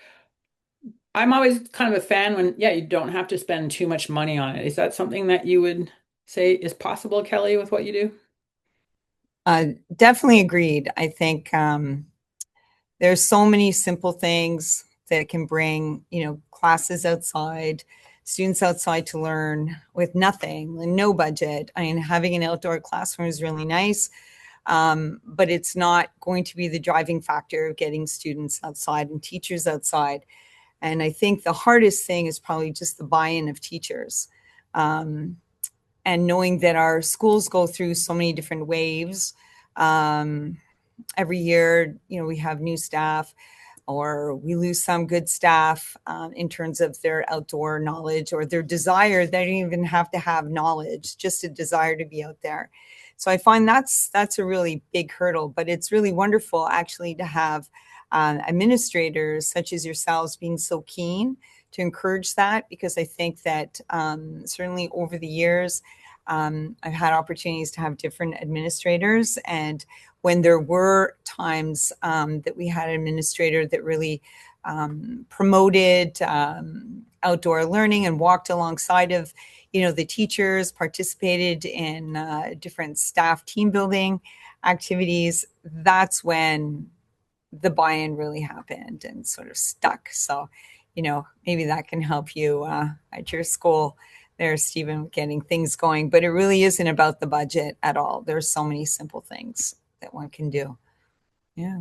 I'm always kind of a fan when, yeah, you don't have to spend too much money on it. Is that something that you would say is possible, Kelly, with what you do? Definitely agreed. I think there's so many simple things that can bring, classes outside, students outside to learn with nothing, no budget. I mean, having an outdoor classroom is really nice, but it's not going to be the driving factor of getting students outside and teachers outside. And I think the hardest thing is probably just the buy-in of teachers. And knowing that our schools go through so many different waves. Every year, we have new staff or we lose some good staff in terms of their outdoor knowledge or their desire. They don't even have to have knowledge, just a desire to be out there. So I find that's a really big hurdle, but it's really wonderful actually to have administrators such as yourselves being so keen to encourage that, because I think that certainly over the years, I've had opportunities to have different administrators, and when there were times that we had an administrator that really promoted outdoor learning and walked alongside of, the teachers, participated in different staff team building activities, that's when the buy-in really happened and sort of stuck. So, maybe that can help you at your school there, Stephen, getting things going. But it really isn't about the budget at all. There's so many simple things that one can do. Yeah.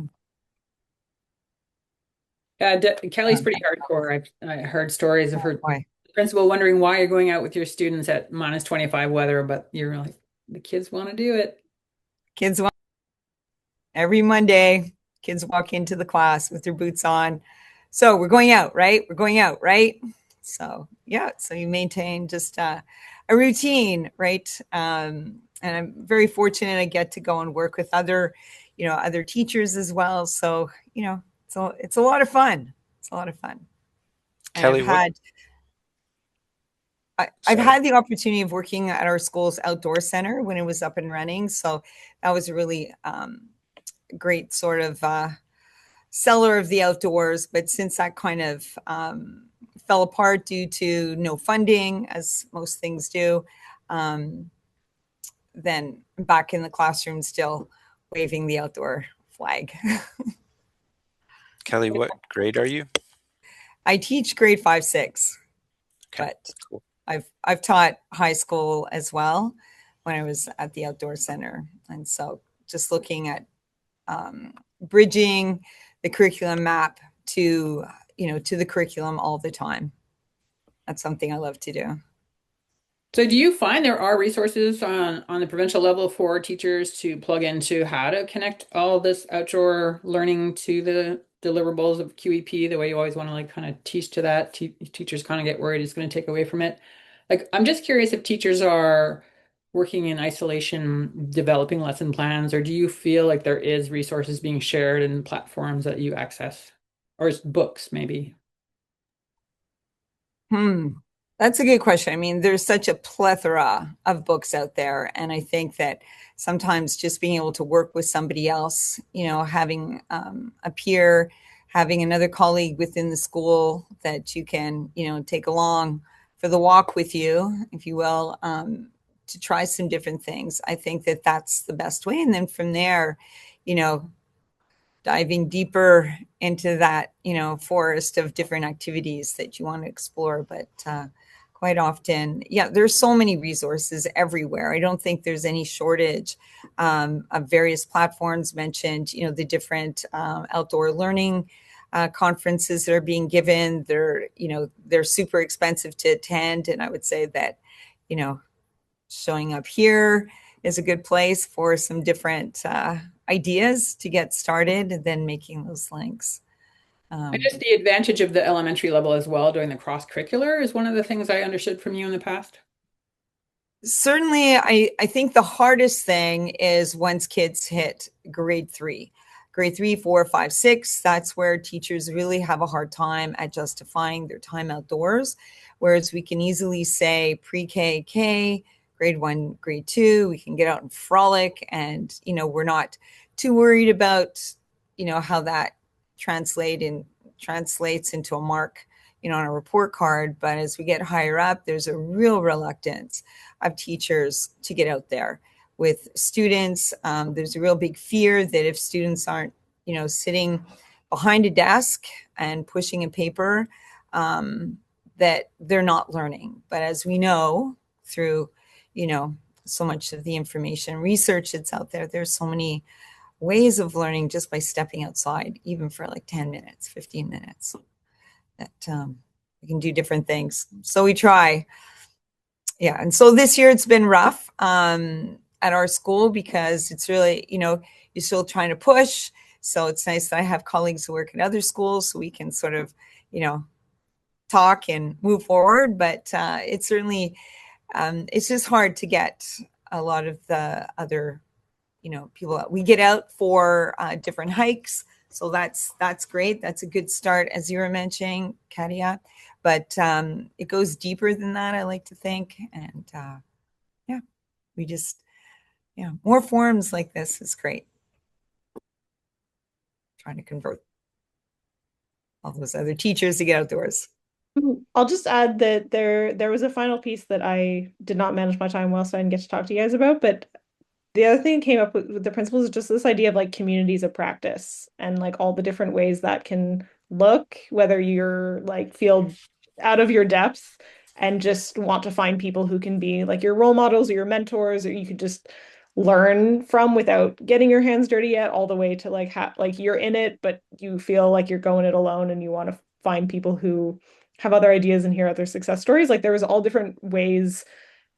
Kelly's pretty hardcore. I heard stories of her Boy. principal wondering why you're going out with your students at minus 25 weather, but you're like, the kids want to do it. Kids want every Monday, kids walk into the class with their boots on. So we're going out, right? We're going out, right? So yeah, so you maintain just a routine, right? And I'm very fortunate I get to go and work with other, other teachers as well. So, it's a lot of fun. It's a lot of fun. And Kelly, what? I've Sorry. had the opportunity of working at our school's outdoor center when it was up and running. So that was a really great sort of seller of the outdoors. But since that kind of fell apart due to no funding, as most things do, then back in the classroom still waving the outdoor flag. Kelly, what grade are you? I teach grade 5, 6, Okay, but cool. I've taught high school as well when I was at the outdoor center. And so just looking at bridging the curriculum map to, to the curriculum all the time. That's something I love to do. So do you find there are resources on the provincial level for teachers to plug into how to connect all this outdoor learning to the deliverables of QEP the way you always want to like kind of teach to that? Teachers kind of get worried it's going to take away from it. Like, I'm just curious if teachers are working in isolation, developing lesson plans, or do you feel like there is resources being shared in platforms that you access, or it's books maybe? That's a good question. I mean, there's such a plethora of books out there. And I think that sometimes just being able to work with somebody else, having a peer, having another colleague within the school that you can, take along for the walk with you, if you will, to try some different things. I think that that's the best way. And then from there, you know, diving deeper into that, forest of different activities that you want to explore. But quite often, yeah, there's so many resources everywhere. I don't think there's any shortage of various platforms mentioned, the different outdoor learning conferences that are being given. They're super expensive to attend. And I would say that, showing up here is a good place for some different ideas to get started and then making those links. And just the advantage of the elementary level as well, doing the cross-curricular is one of the things I understood from you in the past. Certainly, I think the hardest thing is once kids hit grade 3, 4, 5, 6, that's where teachers really have a hard time at justifying their time outdoors. Whereas we can easily say pre-K, K, grade 1, grade 2, we can get out and frolic, and, we're not too worried about, how that translates into a mark, on a report card. But as we get higher up, there's a real reluctance of teachers to get out there with students. There's a real big fear that if students aren't, sitting behind a desk and pushing a paper, that they're not learning. But as we know through, so much of the information research that's out there, there's so many ways of learning just by stepping outside, even for like 10 minutes, 15 minutes, that we can do different things. So we try. Yeah. And so this year it's been rough at our school because it's really, you're still trying to push. So it's nice that I have colleagues who work at other schools so we can sort of, talk and move forward. But it's certainly, it's just hard to get a lot of the other, people out. We get out for different hikes. So that's great. That's a good start, as you were mentioning, Katia. But it goes deeper than that, I like to think. And yeah, we just, more forums like this is great. Trying to convert all those other teachers to get outdoors. I'll just add that there was a final piece that I did not manage my time well, so I didn't get to talk to you guys about. But the other thing that came up with the principals is just this idea of like communities of practice and like all the different ways that can look, whether you're like feel out of your depth and just want to find people who can be like your role models or your mentors, or you could just learn from without getting your hands dirty yet, all the way to like like you're in it, but you feel like you're going it alone and you want to find people who have other ideas and hear other success stories. Like there was all different ways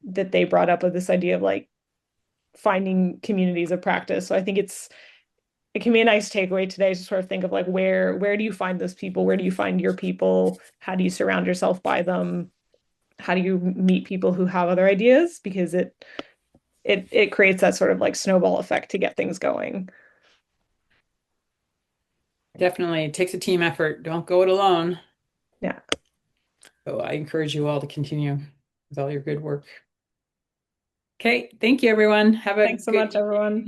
that they brought up of this idea of like finding communities of practice. So I think it can be a nice takeaway today to sort of think of like where do you find those people? Where do you find your people? How do you surround yourself by them? How do you meet people who have other ideas? Because it creates that sort of like snowball effect to get things going. Definitely. It takes a team effort. Don't go it alone. Yeah. So I encourage you all to continue with all your good work. Okay. Thank you, everyone. Have a Thanks so good much, everyone.